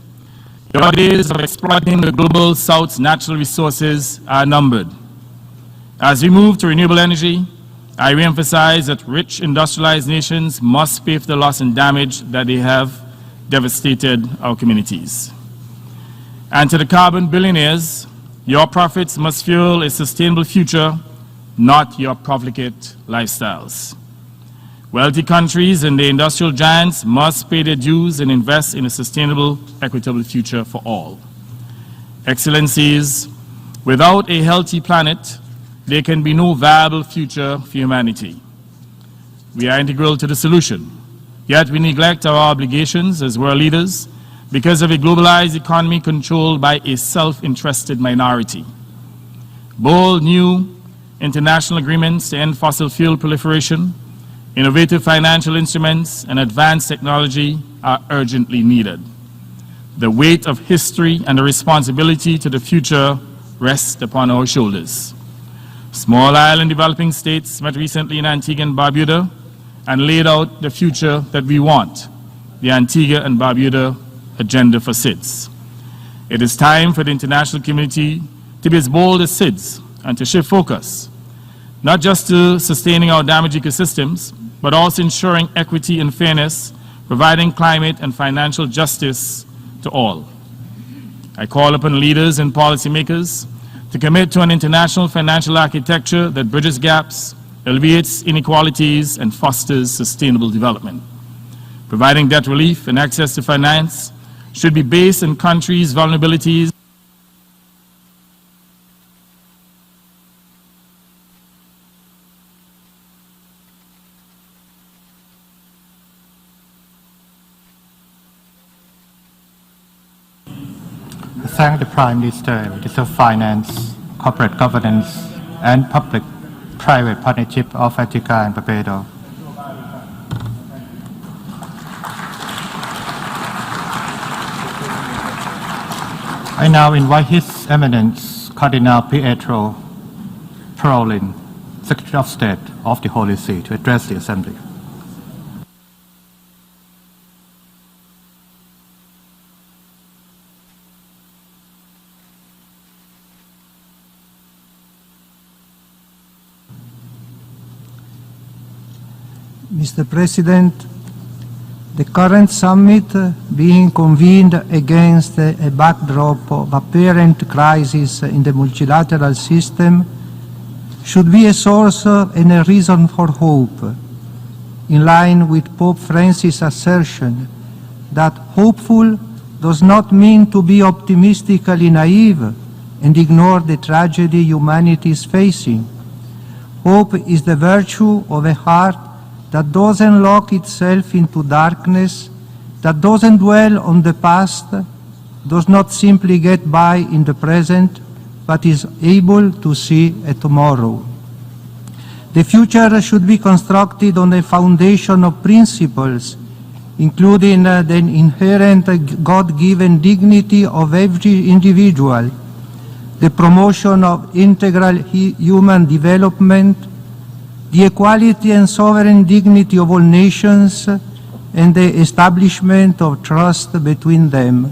Your days of exploiting the global South's natural resources are numbered. As we move to renewable energy, I reemphasize that rich industrialized nations must pay for the loss and damage that they have devastated our communities. And to the carbon billionaires, your profits must fuel a sustainable future, not your profligate lifestyles. Wealthy countries and the industrial giants must pay their dues and invest in a sustainable, equitable future for all. Excellencies, without a healthy planet, there can be no viable future for humanity. We are integral to the solution, yet we neglect our obligations as world leaders because of a globalized economy controlled by a self-interested minority. Bold new international agreements to end fossil fuel proliferation, innovative financial instruments, and advanced technology are urgently needed. The weight of history and the responsibility to the future rests upon our shoulders. Small island developing states met recently in Antigua and Barbuda and laid out the future that we want, the Antigua and Barbuda agenda for SIDS. It is time for the international community to be as bold as SIDS and to shift focus, not just to sustaining our damaged ecosystems, but also ensuring equity and fairness, providing climate and financial justice to all. I call upon leaders and policymakers to commit to an international financial architecture that bridges gaps, alleviates inequalities, and fosters sustainable development. Providing debt relief and access to finance should be based on countries' vulnerabilities Thank the Prime Minister, Minister of Finance, Corporate Governance, and Public-Private Partnership of Antigua and Barbuda. I now invite His Eminence Cardinal Pietro Parolin, Secretary of State of the Holy See, to address the Assembly. Mr. President, the current summit being convened against a backdrop of apparent crisis in the multilateral system should be a source and a reason for hope, in line with Pope Francis' assertion that hopeful does not mean to be optimistically naive and ignore the tragedy humanity is facing. Hope is the virtue of a heart that doesn't lock itself into darkness, that doesn't dwell on the past, does not simply get by in the present, but is able to see a tomorrow. The future should be constructed on a foundation of principles, including the inherent God-given dignity of every individual, the promotion of integral human development, the equality and sovereign dignity of all nations, and the establishment of trust between them.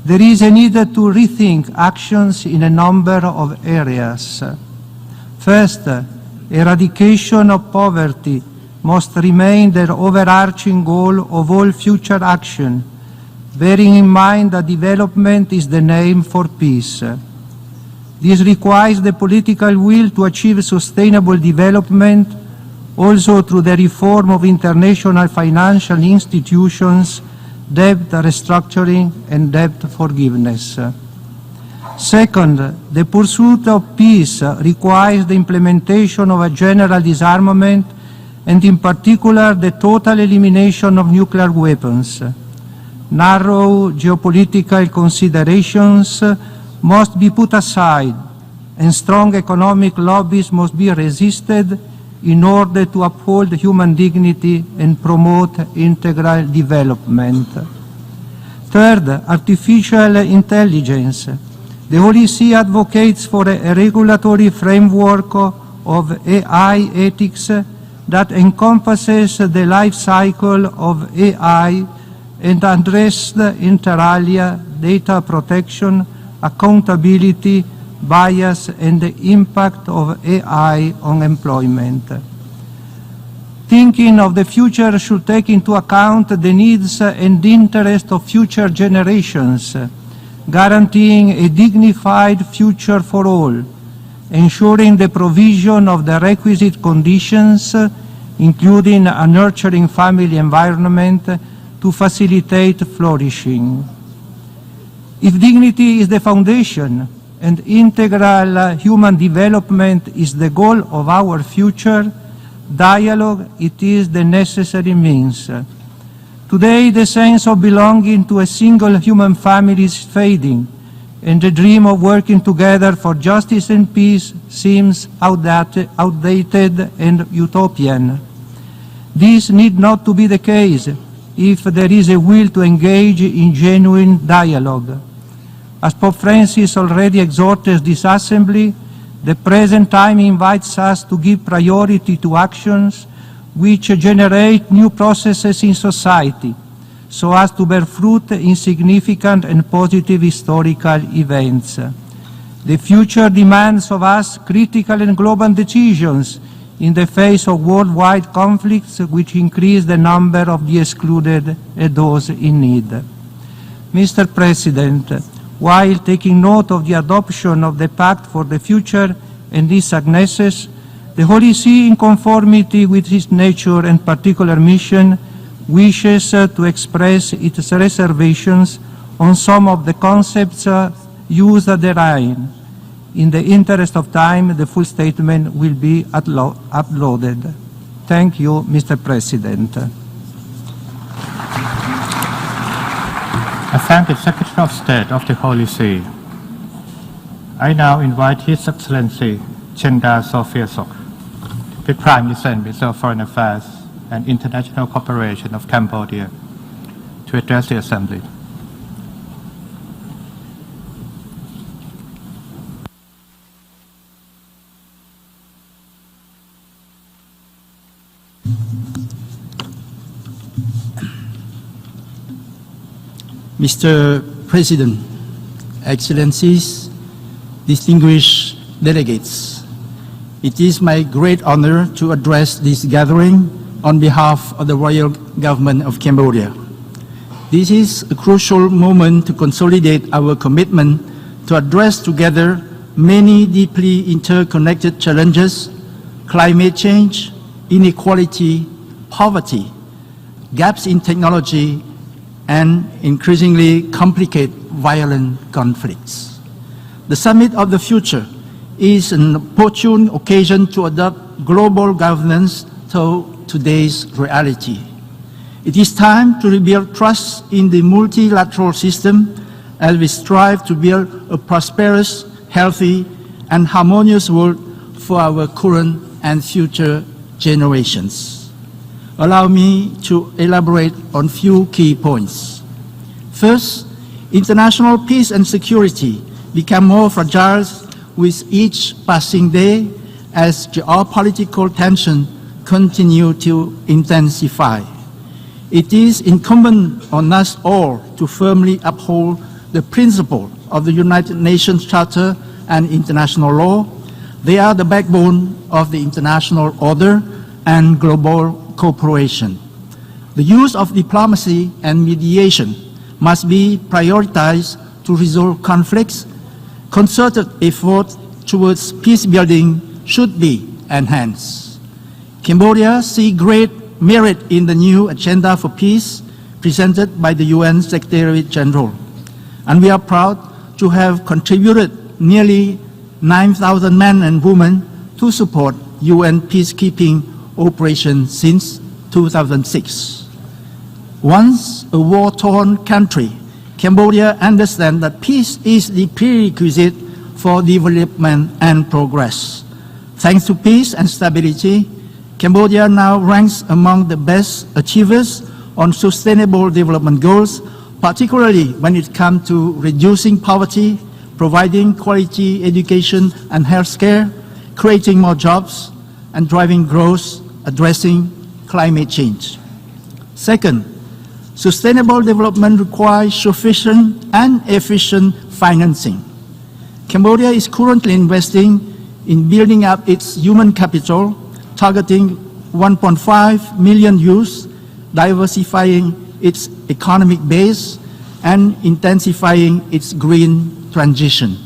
There is a need to rethink actions in a number of areas. First, eradication of poverty must remain the overarching goal of all future action, bearing in mind that development is the name for peace. This requires the political will to achieve sustainable development, also through the reform of international financial institutions, debt restructuring, and debt forgiveness. Second, the pursuit of peace requires the implementation of a general disarmament, and in particular the total elimination of nuclear weapons. Narrow geopolitical considerations must be put aside, and strong economic lobbies must be resisted in order to uphold human dignity and promote integral development. Third, artificial intelligence. The Holy See advocates for a regulatory framework of AI ethics that encompasses the life cycle of AI and addresses inter alia data protection, accountability, bias, and the impact of AI on employment. Thinking of the future should take into account the needs and interests of future generations, guaranteeing a dignified future for all, ensuring the provision of the requisite conditions, including a nurturing family environment, to facilitate flourishing. If dignity is the foundation and integral human development is the goal of our future, dialogue it is the necessary means. Today, the sense of belonging to a single human family is fading, and the dream of working together for justice and peace seems outdated and utopian. This need not to be the case if there is a will to engage in genuine dialogue. As Pope Francis already exhorted this Assembly, the present time invites us to give priority to actions which generate new processes in society, so as to bear fruit in significant and positive historical events. The future demands of us critical and global decisions in the face of worldwide conflicts which increase the number of the excluded and those in need. Mr. President, while taking note of the adoption of the Pact for the Future and its successes, the Holy See, in conformity with its nature and particular mission, wishes to express its reservations on some of the concepts used therein. In the interest of time, the full statement will be uploaded. Thank you, Mr. President. I thank the Secretary of State of the Holy See. I now invite His Excellency Chenda Sophia Sok, the Prime Minister and Minister of Foreign Affairs and International Cooperation of Cambodia, to address the Assembly. Mr. President, Excellencies, distinguished delegates, it is my great honor to address this gathering on behalf of the Royal Government of Cambodia. This is a crucial moment to consolidate our commitment to address together many deeply interconnected challenges: climate change, inequality, poverty, gaps in technology, and increasingly complicated violent conflicts. The Summit of the Future is an opportune occasion to adopt global governance to today's reality. It is time to rebuild trust in the multilateral system as we strive to build a prosperous, healthy, and harmonious world for our current and future generations. Allow me to elaborate on a few key points. First, international peace and security become more fragile with each passing day as geopolitical tensions continue to intensify. It is incumbent on us all to firmly uphold the principle of the United Nations Charter and international law. They are the backbone of the international order and global cooperation. The use of diplomacy and mediation must be prioritized to resolve conflicts. Concerted efforts towards peace building should be enhanced. Cambodia sees great merit in the new agenda for peace presented by the UN Secretary General, and we are proud to have contributed nearly 9,000 men and women to support UN peacekeeping operations since 2006. Once a war-torn country, Cambodia understands that peace is the prerequisite for development and progress. Thanks to peace and stability, Cambodia now ranks among the best achievers on sustainable development goals, particularly when it comes to reducing poverty, providing quality education and health care, creating more jobs, and driving growth, addressing climate change. Second, sustainable development requires sufficient and efficient financing. Cambodia is currently investing in building up its human capital, targeting 1.5 million youths, diversifying its economic base, and intensifying its green transition.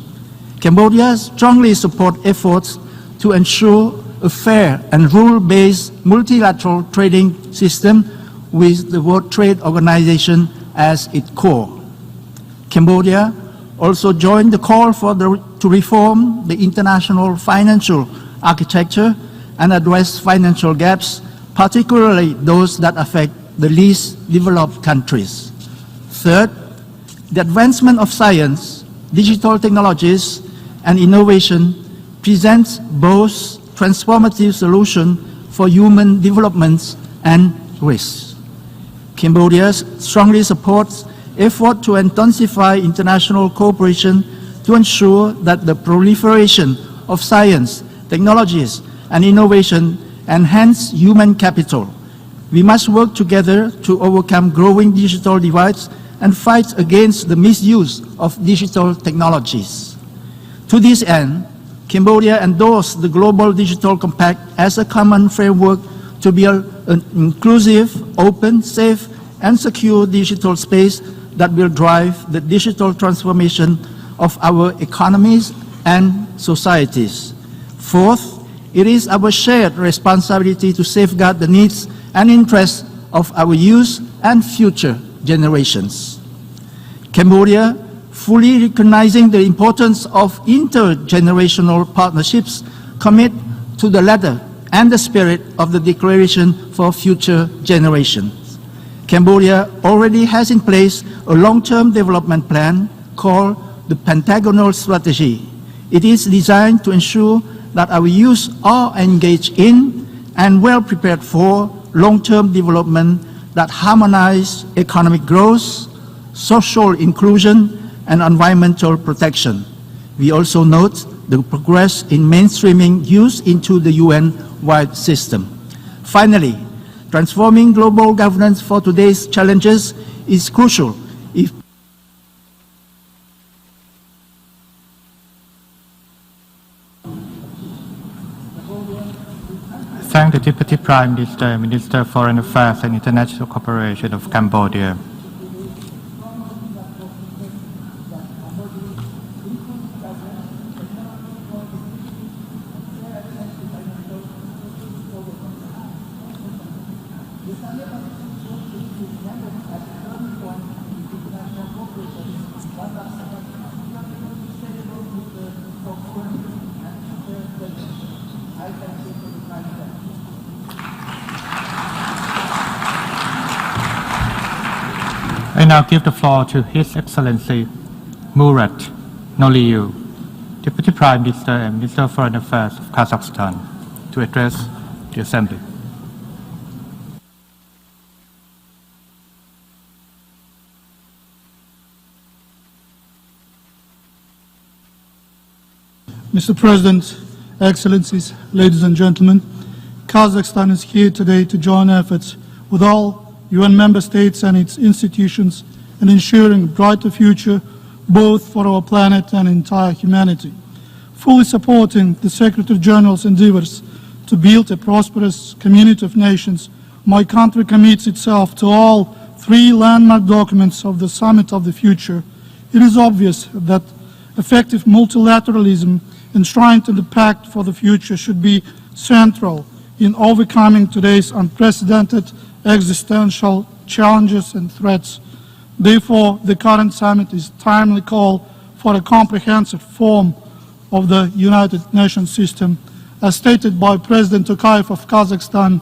Cambodia strongly supports efforts to ensure a fair and rule-based multilateral trading system with the World Trade Organization as its core. Cambodia also joined the call to reform the international financial architecture and address financial gaps, particularly those that affect the least developed countries. Third, the advancement of science, digital technologies, and innovation presents both transformative solutions for human development and risks. Cambodia strongly supports efforts to intensify international cooperation to ensure that the proliferation of science, technologies, and innovation enhance human capital. We must work together to overcome growing digital divides and fight against the misuse of digital technologies. To this end, Cambodia endorsed the Global Digital Compact as a common framework to build an inclusive, open, safe, and secure digital space that will drive the digital transformation of our economies and societies. Fourth, it is our shared responsibility to safeguard the needs and interests of our youth and future generations. Cambodia, fully recognizing the importance of intergenerational partnerships, commit to the letter and the spirit of the Declaration for Future Generations. Cambodia already has in place a long-term development plan called the Pentagonal Strategy. It is designed to ensure that our youth are engaged in and well prepared for long-term development that harmonize economic growth, social inclusion, and environmental protection. We also note the progress in mainstreaming youth into the UN-wide system. Finally, transforming global governance for today's challenges is crucial if Thank the Deputy Prime Minister, Minister of Foreign Affairs and International Cooperation of Cambodia. I now give the floor to His Excellency Murat Noliu, Deputy Prime Minister and Minister of Foreign Affairs of Kazakhstan, to address the Assembly. Mr. President, Excellencies, ladies and gentlemen, Kazakhstan is here today to join efforts with all UN member states and its institutions in ensuring a brighter future both for our planet and entire humanity. Fully supporting the Secretary General's endeavors to build a prosperous community of nations, my country commits itself to all three landmark documents of the Summit of the Future. It is obvious that effective multilateralism enshrined in the Pact for the Future should be central in overcoming today's unprecedented existential challenges and threats. Therefore, the current summit is timely call for a comprehensive reform of the United Nations system. As stated by President Tokayev of Kazakhstan,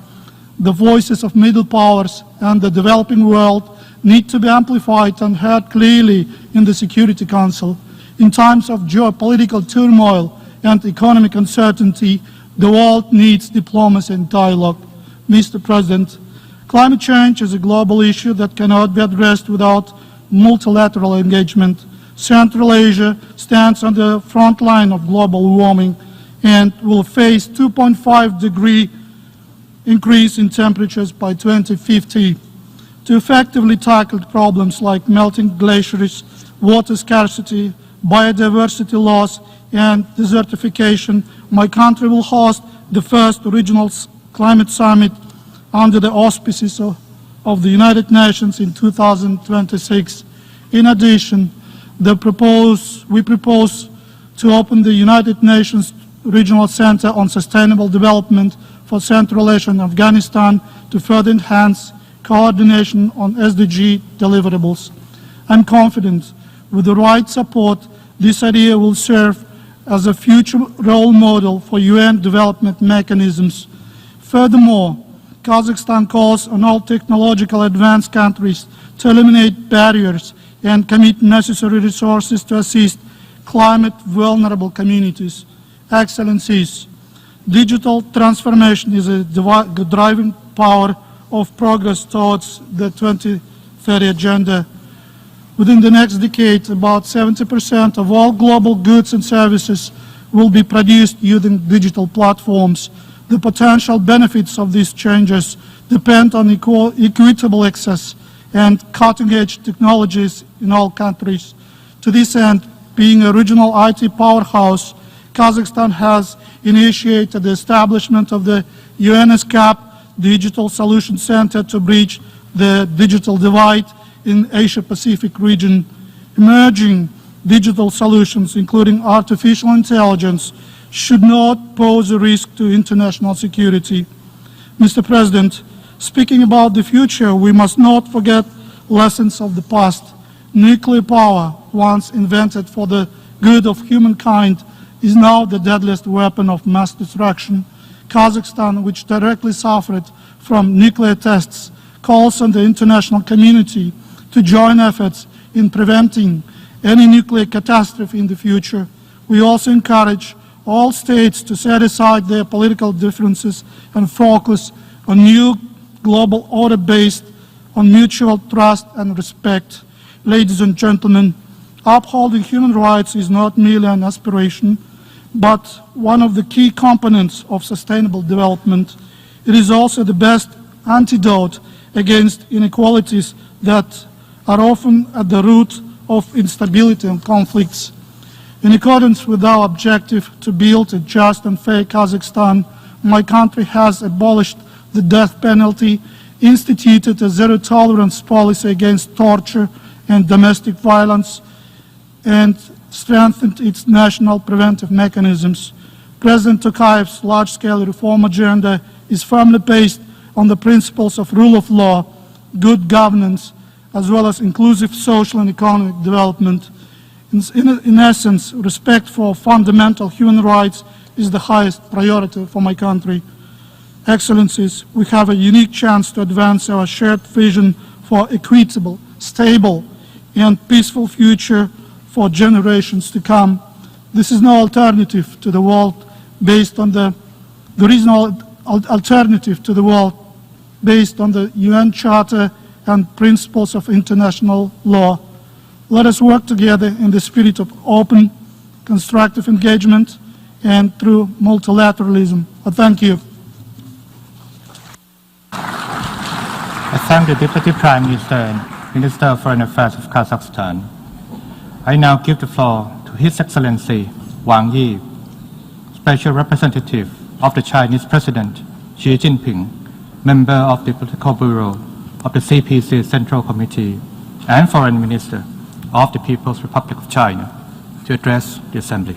the voices of middle powers and the developing world need to be amplified and heard clearly in the Security Council. In times of geopolitical turmoil and economic uncertainty, the world needs diplomacy and dialogue. Mr. President, climate change is a global issue that cannot be addressed without multilateral engagement. Central Asia stands on the front line of global warming and will face 2.5-degree increase in temperatures by 2050. To effectively tackle problems like melting glaciers, water scarcity, biodiversity loss, and desertification, my country will host the first regional climate summit under the auspices of the United Nations in 2026. In addition, we propose to open the United Nations Regional Center on Sustainable Development for Central Asia and Afghanistan to further enhance coordination on SDG deliverables. I'm confident with the right support, this idea will serve as a future role model for UN development mechanisms. Furthermore, Kazakhstan calls on all technological advanced countries to eliminate barriers and commit necessary resources to assist climate-vulnerable communities. Excellencies, digital transformation is a driving power of progress towards the 2030 Agenda. Within the next decade, about 70% of all global goods and services will be produced using digital platforms. The potential benefits of these changes depend on equitable access and cutting-edge technologies in all countries. To this end, being a regional IT powerhouse, Kazakhstan has initiated the establishment of the UNESCAP Digital Solution Center to bridge the digital divide in Asia-Pacific region. Emerging digital solutions, including artificial intelligence, should not pose a risk to international security. Mr. President, speaking about the future, we must not forget lessons of the past. Nuclear power, once invented for the good of humankind, is now the deadliest weapon of mass destruction. Kazakhstan, which directly suffered from nuclear tests, calls on the international community to join efforts in preventing any nuclear catastrophe in the future. We also encourage all states to set aside their political differences and focus on new global order based on mutual trust and respect. Ladies and gentlemen, upholding human rights is not merely an aspiration, but one of the key components of sustainable development. It is also the best antidote against inequalities that are often at the root of instability and conflicts. In accordance with our objective to build a just and fair Kazakhstan, my country has abolished the death penalty, instituted a zero-tolerance policy against torture and domestic violence, and strengthened its national preventive mechanisms. President Tokayev's large-scale reform agenda is firmly based on the principles of rule of law, good governance, as well as inclusive social and economic development. In essence, respect for fundamental human rights is the highest priority for my country. Excellencies, we have a unique chance to advance our shared vision for equitable, stable, and peaceful future for generations to come. This is no alternative to the world based on there is no alternative to the world based on the UN Charter and principles of international law. Let us work together in the spirit of open, constructive engagement and through multilateralism. Thank you. I thank the Deputy Prime Minister and Minister of Foreign Affairs of Kazakhstan. I now give the floor to His Excellency Wang Yi, Special Representative of the Chinese President Xi Jinping, Member of the Political Bureau of the CPC Central Committee, and Foreign Minister of the People's Republic of China, to address the Assembly.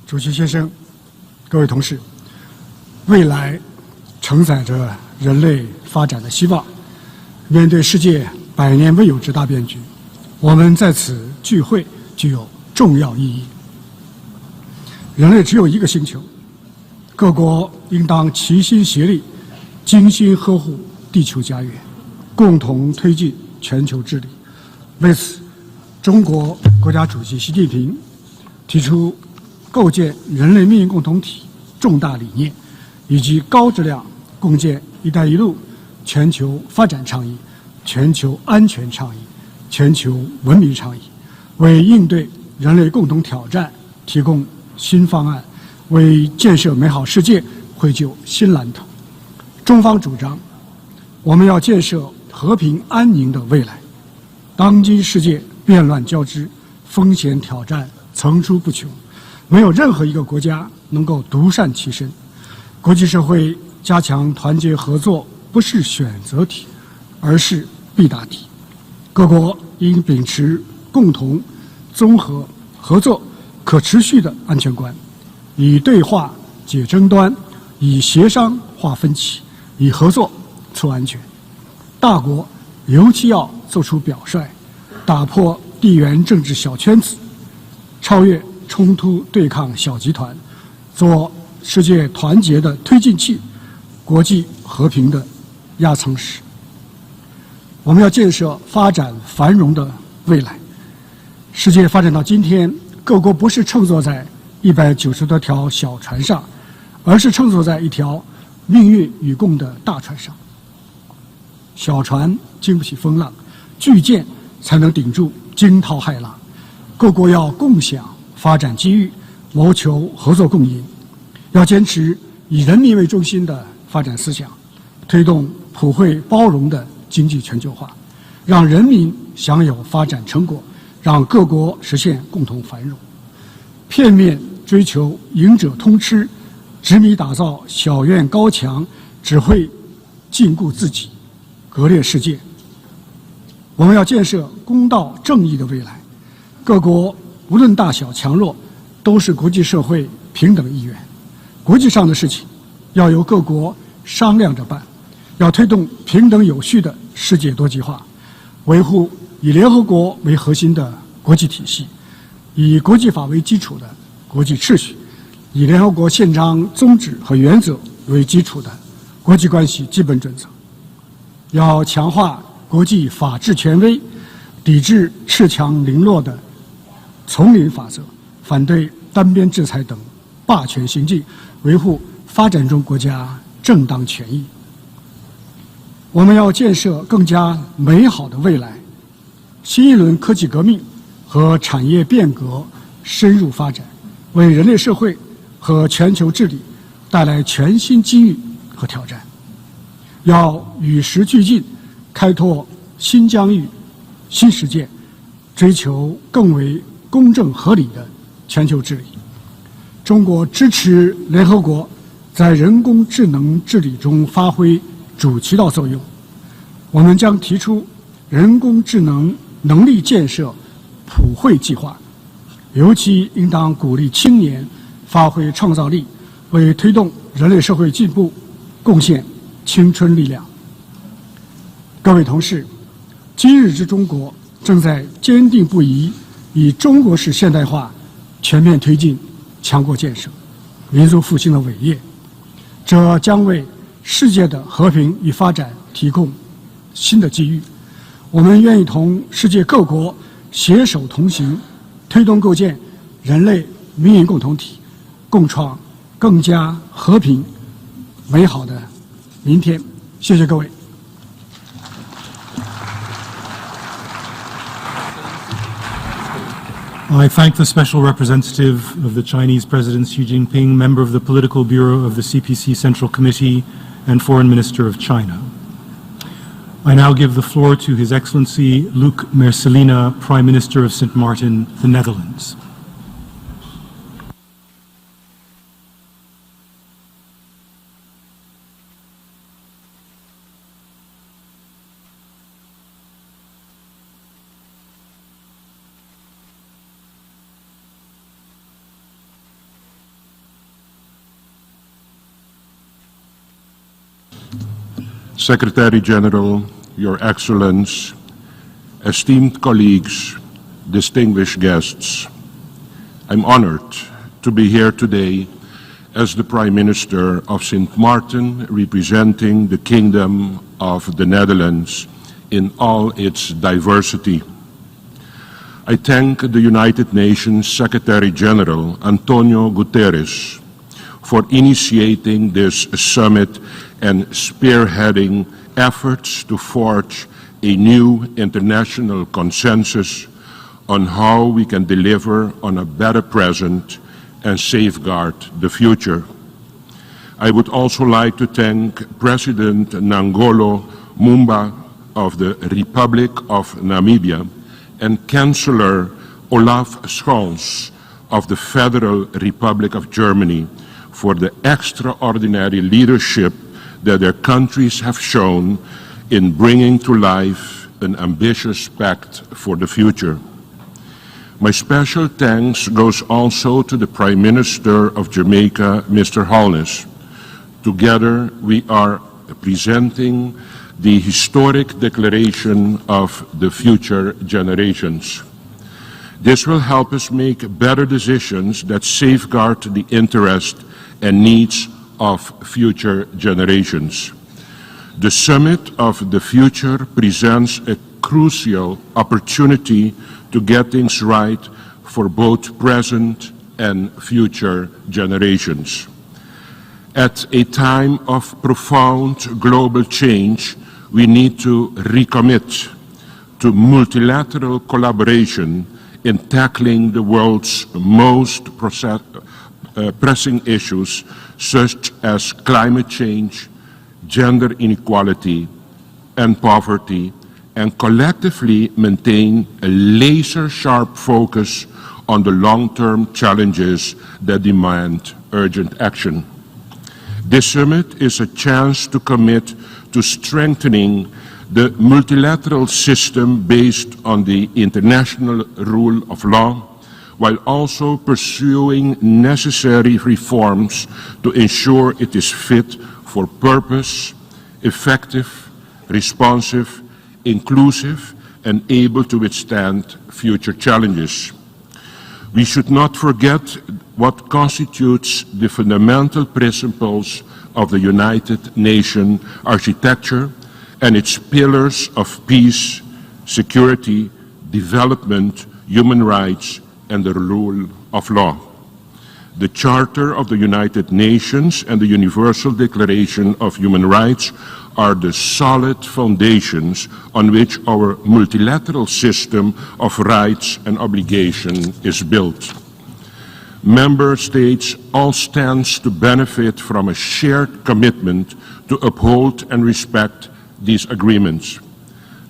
主席先生，各位同事，未来承载着人类发展的希望。面对世界100年未有之大变局，我们在此聚会具有重要意义。人类只有一个星球，各国应当齐心协力，精心呵护地球家园，共同推进全球治理。为此，中国国家主席习近平提出构建人类命运共同体重大理念，以及高质量共建“一带一路”全球发展倡议、全球安全倡议、全球文明倡议，为应对人类共同挑战提供新方案，为建设美好世界绘就新蓝图。中方主张，我们要建设和平安宁的未来。当今世界变乱交织，风险挑战层出不穷。没有任何一个国家能够独善其身，国际社会加强团结合作不是选择题，而是必答题。各国应秉持共同、综合、合作、可持续的安全观，以对话解争端，以协商化分歧，以合作促安全。大国尤其要做出表率，打破地缘政治小圈子，超越冲突对抗小集团，做世界团结的推进器，国际和平的压舱石。我们要建设发展繁荣的未来。世界发展到今天，各国不是乘坐在190多条小船上，而是乘坐在一条命运与共的大船上。小船经不起风浪，巨舰才能顶住惊涛骇浪。各国要共享发展机遇，谋求合作共赢，要坚持以人民为中心的发展思想，推动普惠包容的经济全球化，让人民享有发展成果，让各国实现共同繁荣。片面追求赢者通吃，执迷打造小院高墙，只会禁锢自己，割裂世界。我们要建设公道正义的未来，各国无论大小强弱，都是国际社会平等一员。国际上的事情要由各国商量着办，要推动平等有序的世界多极化，维护以联合国为核心的国际体系，以国际法为基础的国际秩序，以联合国宪章宗旨和原则为基础的国际关系基本准则。要强化国际法治权威，抵制恃强凌弱的丛林法则，反对单边制裁等霸权行径，维护发展中国家正当权益。我们要建设更加美好的未来，新一轮科技革命和产业变革深入发展，为人类社会和全球治理带来全新机遇和挑战。要与时俱进，开拓新疆域、新世界，追求更为公正合理的全球治理。中国支持联合国在人工智能治理中发挥主渠道作用。我们将提出人工智能能力建设普惠计划，尤其应当鼓励青年发挥创造力，为推动人类社会进步贡献青春力量。各位同事，今日之中国正在坚定不移以中国式现代化全面推进强国建设、民族复兴的伟业，这将为世界的和平与发展提供新的机遇。我们愿意同世界各国携手同行，推动构建人类命运共同体，共创更加和平美好的明天。谢谢各位。I thank the Special Representative of the Chinese President Xi Jinping, member of the Political Bureau of the CPC Central Committee, and Foreign Minister of China. I now give the floor to His Excellency Luc Mercelina, Prime Minister of Sint Maarten, the Netherlands. Secretary General, Your Excellence, esteemed colleagues, distinguished guests, I'm honored to be here today as the Prime Minister of Sint Maarten, representing the Kingdom of the Netherlands in all its diversity. I thank the United Nations Secretary General Antonio Guterres for initiating this summit and spearheading efforts to forge a new international consensus on how we can deliver on a better present and safeguard the future. I would also like to thank President Nangolo Mumba of the Republic of Namibia and Chancellor Olaf Scholz of the Federal Republic of Germany for the extraordinary leadership that their countries have shown in bringing to life an ambitious pact for the future. My special thanks goes also to the Prime Minister of Jamaica, Mr. Holness. Together, we are presenting the historic declaration of the future generations. This will help us make better decisions that safeguard the interest and needs of future generations. The Summit of the Future presents a crucial opportunity to get things right for both present and future generations. At a time of profound global change, we need to recommit to multilateral collaboration in tackling the world's most pressing issues, such as climate change, gender inequality, and poverty, and collectively maintain a laser-sharp focus on the long-term challenges that demand urgent action. This summit is a chance to commit to strengthening the multilateral system based on the international rule of law, while also pursuing necessary reforms to ensure it is fit for purpose, effective, responsive, inclusive, and able to withstand future challenges. We should not forget what constitutes the fundamental principles of the United Nations architecture and its pillars of peace, security, development, human rights, and the rule of law. The Charter of the United Nations and the Universal Declaration of Human Rights are the solid foundations on which our multilateral system of rights and obligation is built. Member States all stand to benefit from a shared commitment to uphold and respect these agreements.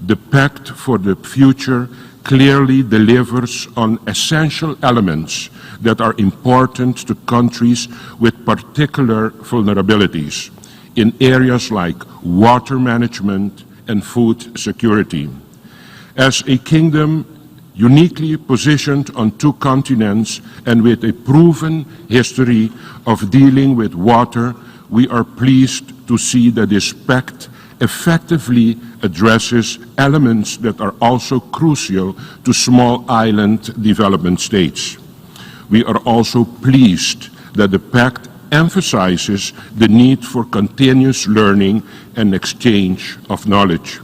The Pact for the Future clearly delivers on essential elements that are important to countries with particular vulnerabilities in areas like water management and food security. As a kingdom uniquely positioned on two continents and with a proven history of dealing with water, we are pleased to see that this pact effectively addresses elements that are also crucial to small island development states. We are also pleased that the pact emphasizes the need for continuous learning and exchange of knowledge.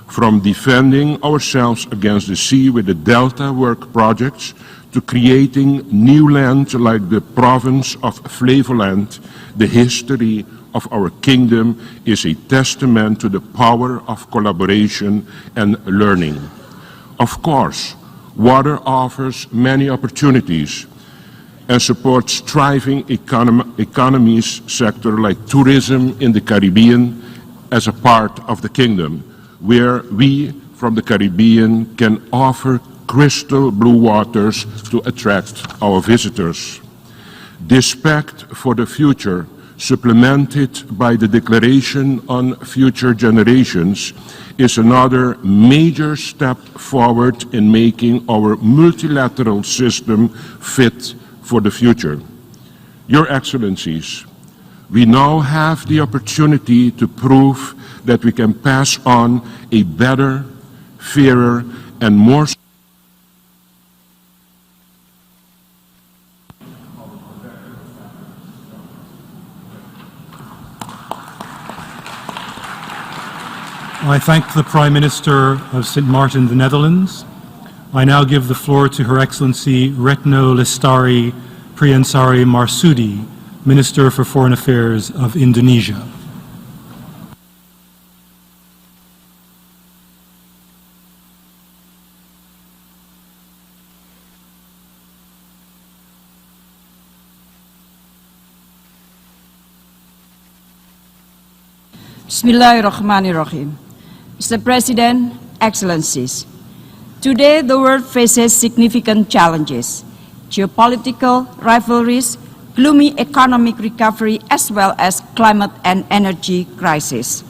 From defending ourselves against the sea with the Delta work projects to creating new land like the province of Flevoland, the history of our kingdom is a testament to the power of collaboration and learning. Of course, water offers many opportunities and supports thriving economies sector like tourism in the Caribbean as a part of the kingdom, where we from the Caribbean can offer crystal blue waters to attract our visitors. This pact for the future, supplemented by the Declaration on Future Generations, is another major step forward in making our multilateral system fit for the future. Your Excellencies, we now have the opportunity to prove that we can pass on a better, fairer, and more I thank the Prime Minister of Sint Maarten, the Netherlands. I now give the floor to Her Excellency Retno Lestari Priyansari Marsudi, Minister for Foreign Affairs of Indonesia. Bismillahirrahmanirrahim. Mr. President, Excellencies, today the world faces significant challenges. Geopolitical rivalries, gloomy economic recovery, as well as climate and energy crisis.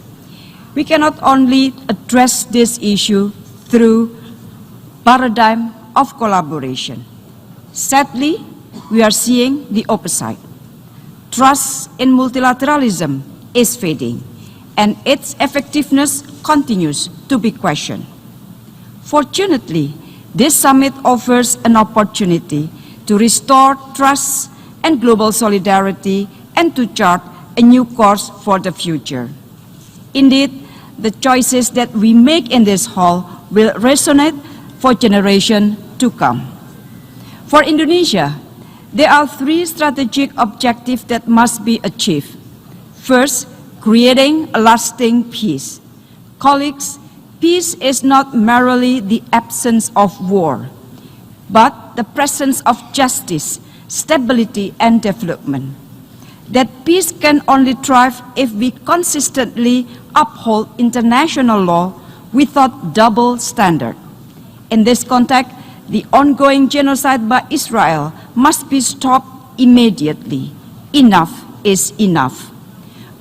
We cannot only address this issue through paradigm of collaboration. Sadly, we are seeing the opposite. Trust in multilateralism is fading, and its effectiveness continues to be questioned. Fortunately, this summit offers an opportunity to restore trust and global solidarity and to chart a new course for the future. Indeed, the choices that we make in this hall will resonate for generations to come. For Indonesia, there are three strategic objectives that must be achieved. First, creating a lasting peace. Colleagues, peace is not merely the absence of war, but the presence of justice, stability, and development. That peace can only thrive if we consistently uphold international law without double standard. In this context, the ongoing genocide by Israel must be stopped immediately. Enough is enough.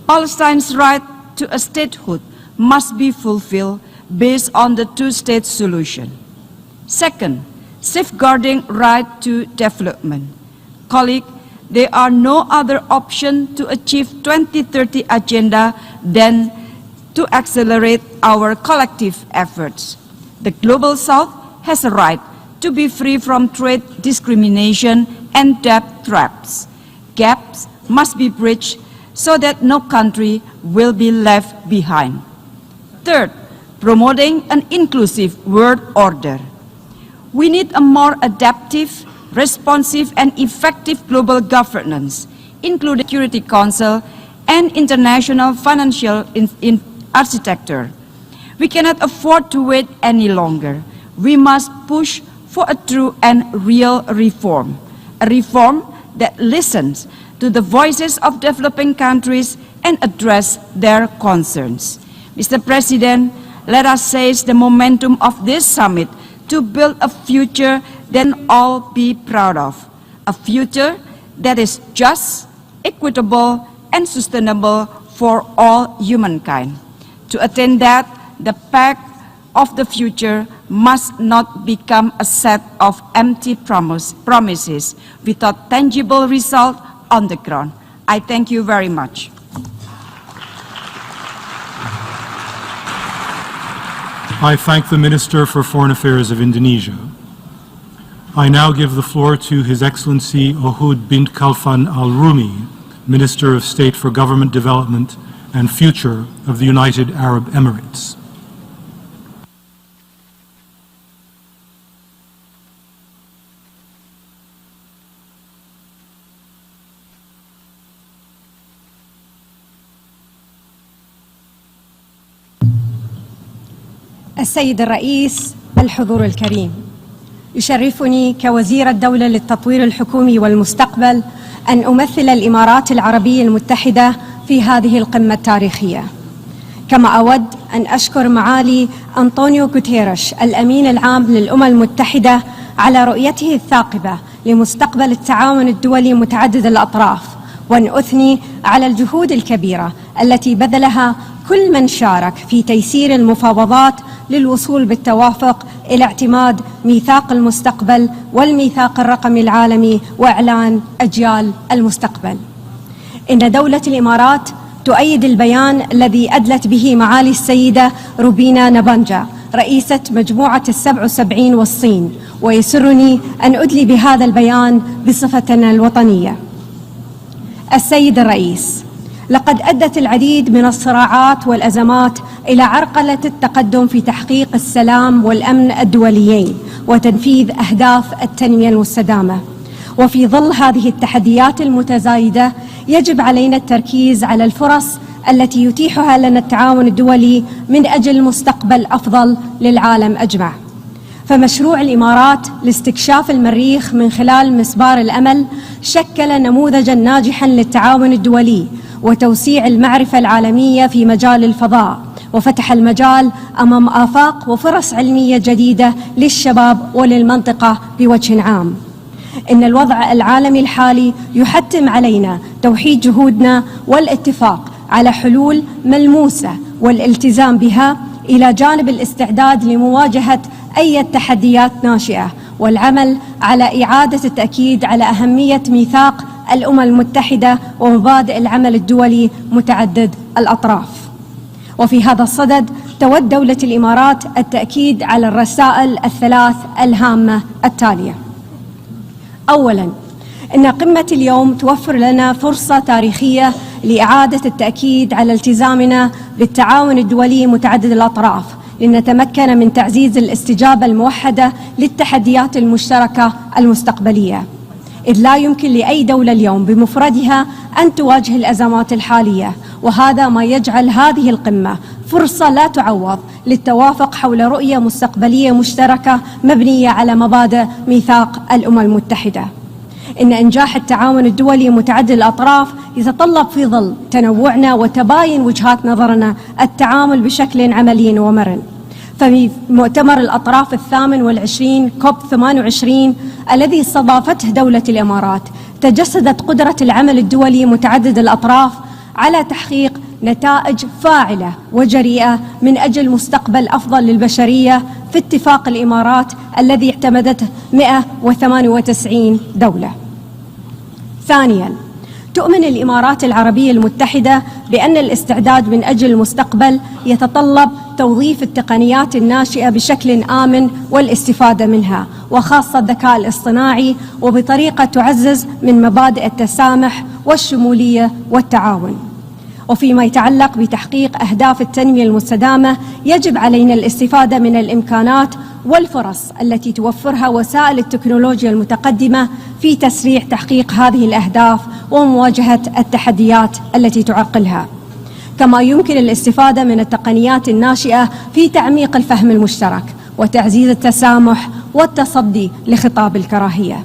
Palestine's right to a statehood must be fulfilled based on the two-state solution. Second, safeguarding right to development. Colleagues, there are no other option to achieve 2030 agenda than to accelerate our collective efforts. The Global South has a right to be free from trade discrimination and debt traps. Gaps must be bridged so that no country will be left behind. Third, promoting an inclusive world order. We need a more adaptive, responsive, and effective global governance, including Security Council and international financial architecture. We cannot afford to wait any longer. We must push for a true and real reform, a reform that listens to the voices of developing countries and address their concerns. Mr. President, let us seize the momentum of this summit to build a future that all be proud of, a future that is just, equitable, and sustainable for all humankind. To attain that, the path of the future must not become a set of empty promises without tangible result on the ground. I thank you very much. I thank the Minister for Foreign Affairs of Indonesia. I now give the floor to His Excellency Ohud bint Khalfan Al Rumi, Minister of State for Government Development and Future of the United Arab Emirates. السيد الرئيس، الحضور الكريم، يشرفني كوزير الدولة للتطوير الحكومي والمستقبل أن أمثل الإمارات العربية المتحدة في هذه القمة التاريخية. كما أود أن أشكر معالي أنطونيو غوتيريش الأمين العام للأمم المتحدة على رؤيته الثاقبة لمستقبل التعاون الدولي متعدد الأطراف، وأن أثني على الجهود الكبيرة التي بذلها كل من شارك في تيسير المفاوضات للوصول بالتوافق إلى اعتماد ميثاق المستقبل والميثاق الرقمي العالمي وإعلان أجيال المستقبل. إن دولة الإمارات تؤيد البيان الذي أدلت به معالي السيدة روبينا نبانجا رئيسة مجموعة ال77 والصين، ويسرني أن أدلي بهذا البيان بصفتنا الوطنية. السيد الرئيس، لقد أدت العديد من الصراعات والأزمات إلى عرقلة التقدم في تحقيق السلام والأمن الدوليين وتنفيذ أهداف التنمية المستدامة. وفي ظل هذه التحديات المتزايدة يجب علينا التركيز على الفرص التي يتيحها لنا التعاون الدولي من أجل مستقبل أفضل للعالم أجمع. فمشروع الإمارات لاستكشاف المريخ من خلال مسبار الأمل شكل نموذجاً ناجحاً للتعاون الدولي وتوسيع المعرفة العالمية في مجال الفضاء، وفتح المجال أمام آفاق وفرص علمية جديدة للشباب وللمنطقة بوجه عام. إن الوضع العالمي الحالي يحتم علينا توحيد جهودنا والاتفاق على حلول ملموسة والالتزام بها، إلى جانب الاستعداد لمواجهة أي تحديات ناشئة، والعمل على إعادة التأكيد على أهمية ميثاق الأمم المتحدة ومبادئ العمل الدولي متعدد الأطراف. وفي هذا الصدد تود دولة الإمارات التأكيد على الرسائل الثلاث الهامة التالية. أولاً، إن قمة اليوم توفر لنا فرصة تاريخية لإعادة التأكيد على التزامنا بالتعاون الدولي متعدد الأطراف، لنتمكن من تعزيز الاستجابة الموحدة للتحديات المشتركة المستقبلية، إذ لا يمكن لأي دولة اليوم بمفردها أن تواجه الأزمات الحالية، وهذا ما يجعل هذه القمة فرصة لا تعوض للتوافق حول رؤية مستقبلية مشتركة مبنية على مبادئ ميثاق الأمم المتحدة. إن إنجاح التعاون الدولي متعدد الأطراف يتطلب في ظل تنوعنا وتباين وجهات نظرنا التعامل بشكل عملي ومرن. ففي مؤتمر الأطراف 28 كوب 28 الذي استضافته دولة الإمارات، تجسدت قدرة العمل الدولي متعدد الأطراف على تحقيق نتائج فاعلة وجريئة من أجل مستقبل أفضل للبشرية في اتفاق الإمارات الذي اعتمدته 198 دولة. ثانياً، تؤمن الإمارات العربية المتحدة بأن الاستعداد من أجل المستقبل يتطلب توظيف التقنيات الناشئة بشكل آمن والاستفادة منها، وخاصة الذكاء الاصطناعي، وبطريقة تعزز من مبادئ التسامح والشمولية والتعاون. وفيما يتعلق بتحقيق أهداف التنمية المستدامة، يجب علينا الاستفادة من الإمكانات والفرص التي توفرها وسائل التكنولوجيا المتقدمة في تسريع تحقيق هذه الأهداف ومواجهة التحديات التي تعرقلها. كما يمكن الاستفادة من التقنيات الناشئة في تعميق الفهم المشترك وتعزيز التسامح والتصدي لخطاب الكراهية.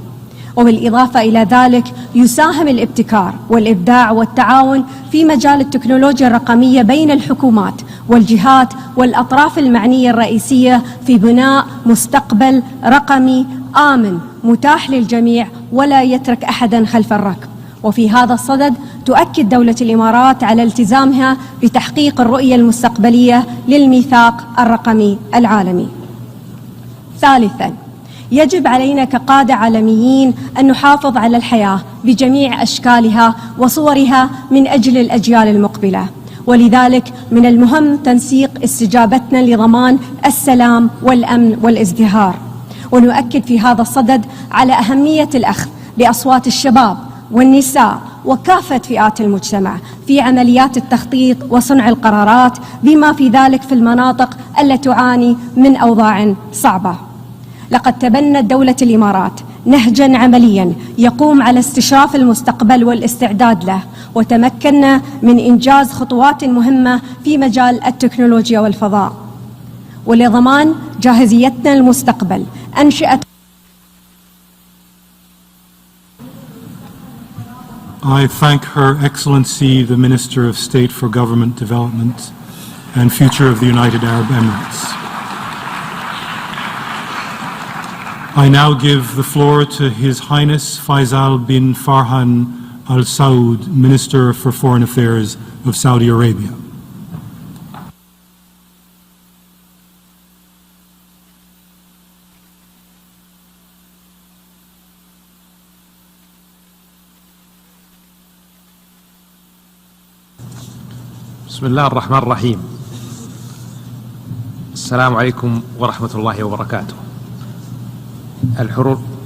وبالإضافة إلى ذلك، يساهم الابتكار والإبداع والتعاون في مجال التكنولوجيا الرقمية بين الحكومات والجهات والأطراف المعنية الرئيسية في بناء مستقبل رقمي آمن متاح للجميع ولا يترك أحدا خلف الركب. وفي هذا الصدد تؤكد دولة الإمارات على التزامها بتحقيق الرؤية المستقبلية للميثاق الرقمي العالمي. ثالثاً، يجب علينا كقادة عالميين أن نحافظ على الحياة بجميع أشكالها وصورها من أجل الأجيال المقبلة، ولذلك من المهم تنسيق استجابتنا لضمان السلام والأمن والازدهار. ونؤكد في هذا الصدد على أهمية الأخذ بأصوات الشباب والنساء وكافة فئات المجتمع في عمليات التخطيط وصنع القرارات، بما في ذلك في المناطق التي تعاني من أوضاع صعبة. لقد تبنت دولة الإمارات نهجاً عملياً يقوم على استشراف المستقبل والاستعداد له، وتمكنا من إنجاز خطوات مهمة في مجال التكنولوجيا والفضاء. ولضمان جاهزيتنا للمستقبل أنشئت I thank Her Excellency the Minister of State for Government Development and Future of the United Arab Emirates. I now give the floor to His Highness Faisal bin Farhan Al Saud, Minister for Foreign Affairs of Saudi Arabia. بسم الله الرحمن الرحيم. السلام عليكم ورحمة الله وبركاته.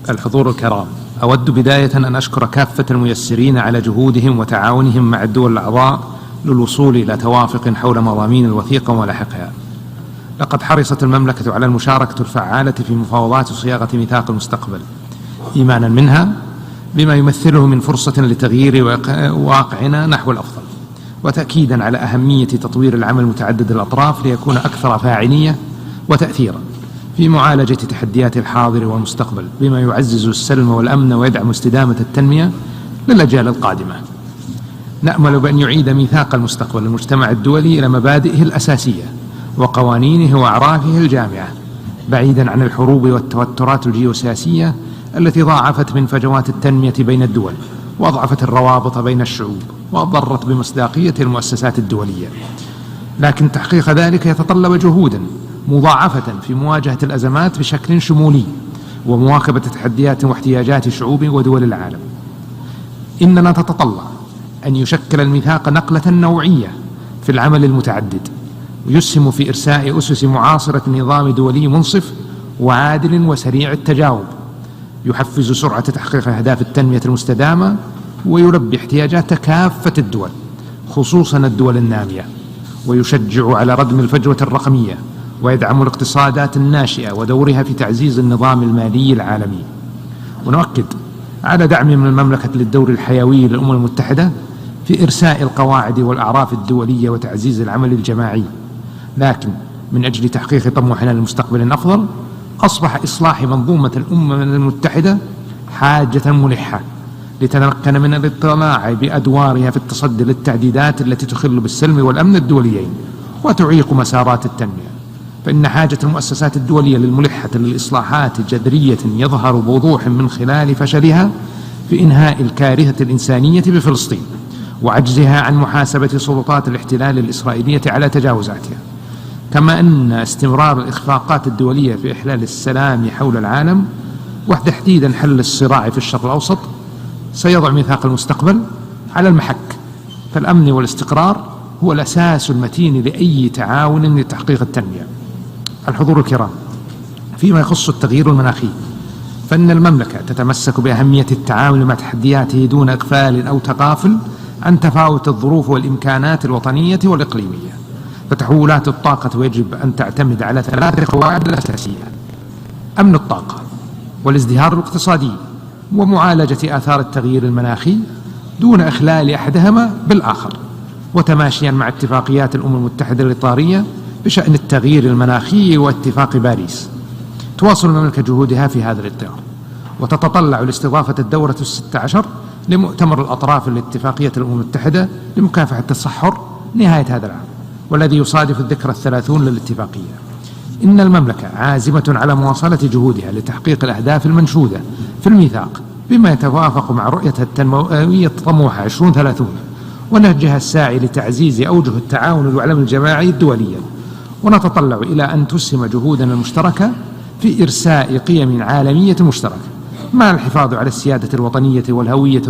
الحضور الكرام، أود بداية أن أشكر كافة الميسرين على جهودهم وتعاونهم مع الدول الأعضاء للوصول إلى توافق حول مضامين الوثيقة وملاحقها. لقد حرصت المملكة على المشاركة الفعالة في مفاوضات صياغة ميثاق المستقبل، إيمانا منها بما يمثله من فرصة لتغيير واقعنا نحو الأفضل، وتأكيدا على أهمية تطوير العمل متعدد الأطراف ليكون أكثر فاعلية وتأثيرا في معالجة تحديات الحاضر والمستقبل، بما يعزز السلم والأمن ويدعم استدامة التنمية للأجيال القادمة. نأمل بأن يعيد ميثاق المستقبل المجتمع الدولي إلى مبادئه الأساسية وقوانينه وأعرافه الجامعة، بعيدا عن الحروب والتوترات الجيوسياسية التي ضاعفت من فجوات التنمية بين الدول وأضعفت الروابط بين الشعوب وأضرت بمصداقية المؤسسات الدولية. لكن تحقيق ذلك يتطلب جهودا مضاعفة في مواجهة الأزمات بشكل شمولي ومواكبة تحديات واحتياجات شعوب ودول العالم. إننا نتطلع أن يشكل الميثاق نقلة نوعية في العمل المتعدد ويسهم في إرساء أسس معاصرة نظام دولي منصف وعادل وسريع التجاوب يحفز سرعة تحقيق أهداف التنمية المستدامة ويلبي احتياجات كافة الدول خصوصا الدول النامية، ويشجع على ردم الفجوة الرقمية ويدعم الاقتصادات الناشئة ودورها في تعزيز النظام المالي العالمي. ونؤكد على دعم من المملكة للدور الحيوي للأمم المتحدة في إرساء القواعد والأعراف الدولية وتعزيز العمل الجماعي. لكن من أجل تحقيق طموحنا لمستقبل أفضل أصبح إصلاح منظومة الأمم المتحدة حاجة ملحة لتتمكن من الاطلاع بأدوارها في التصدي للتهديدات التي تخل بالسلم والأمن الدوليين وتعيق مسارات التنمية. فإن حاجة المؤسسات الدولية الملحة للإصلاحات جذرية يظهر بوضوح من خلال فشلها في إنهاء الكارثة الإنسانية بفلسطين وعجزها عن محاسبة سلطات الاحتلال الإسرائيلية على تجاوزاتها، كما أن استمرار الإخفاقات الدولية في إحلال السلام حول العالم وتحديدا حل الصراع في الشرق الأوسط سيضع ميثاق المستقبل على المحك. فالأمن والاستقرار هو الأساس المتين لأي تعاون لتحقيق التنمية. الحضور الكرام، فيما يخص التغيير المناخي فإن المملكة تتمسك بأهمية التعامل مع تحدياته دون إغفال أو تغافل عن تفاوت الظروف والإمكانات الوطنية والإقليمية. فتحولات الطاقة يجب أن تعتمد على 3 قواعد أساسية: أمن الطاقة والازدهار الاقتصادي ومعالجة آثار التغيير المناخي دون إخلال أحدهما بالآخر، وتماشيا مع اتفاقيات الأمم المتحدة الإطارية بشأن التغيير المناخي واتفاق باريس. تواصل المملكة جهودها في هذا الإطار وتتطلع لاستضافة الدورة 16 لمؤتمر الأطراف لاتفاقية الأمم المتحدة لمكافحة التصحر نهاية هذا العام، والذي يصادف الذكرى 30 للاتفاقية. إن المملكة عازمة على مواصلة جهودها لتحقيق الأهداف المنشودة في الميثاق بما يتوافق مع رؤية التنموية الطموحة 2030 ونهجها الساعي لتعزيز أوجه التعاون والعمل الجماعي الدولية. ونتطلع إلى أن تسهم جهودنا المشتركة في إرساء قيم عالمية مشتركة مع الحفاظ على السيادة الوطنية والهوية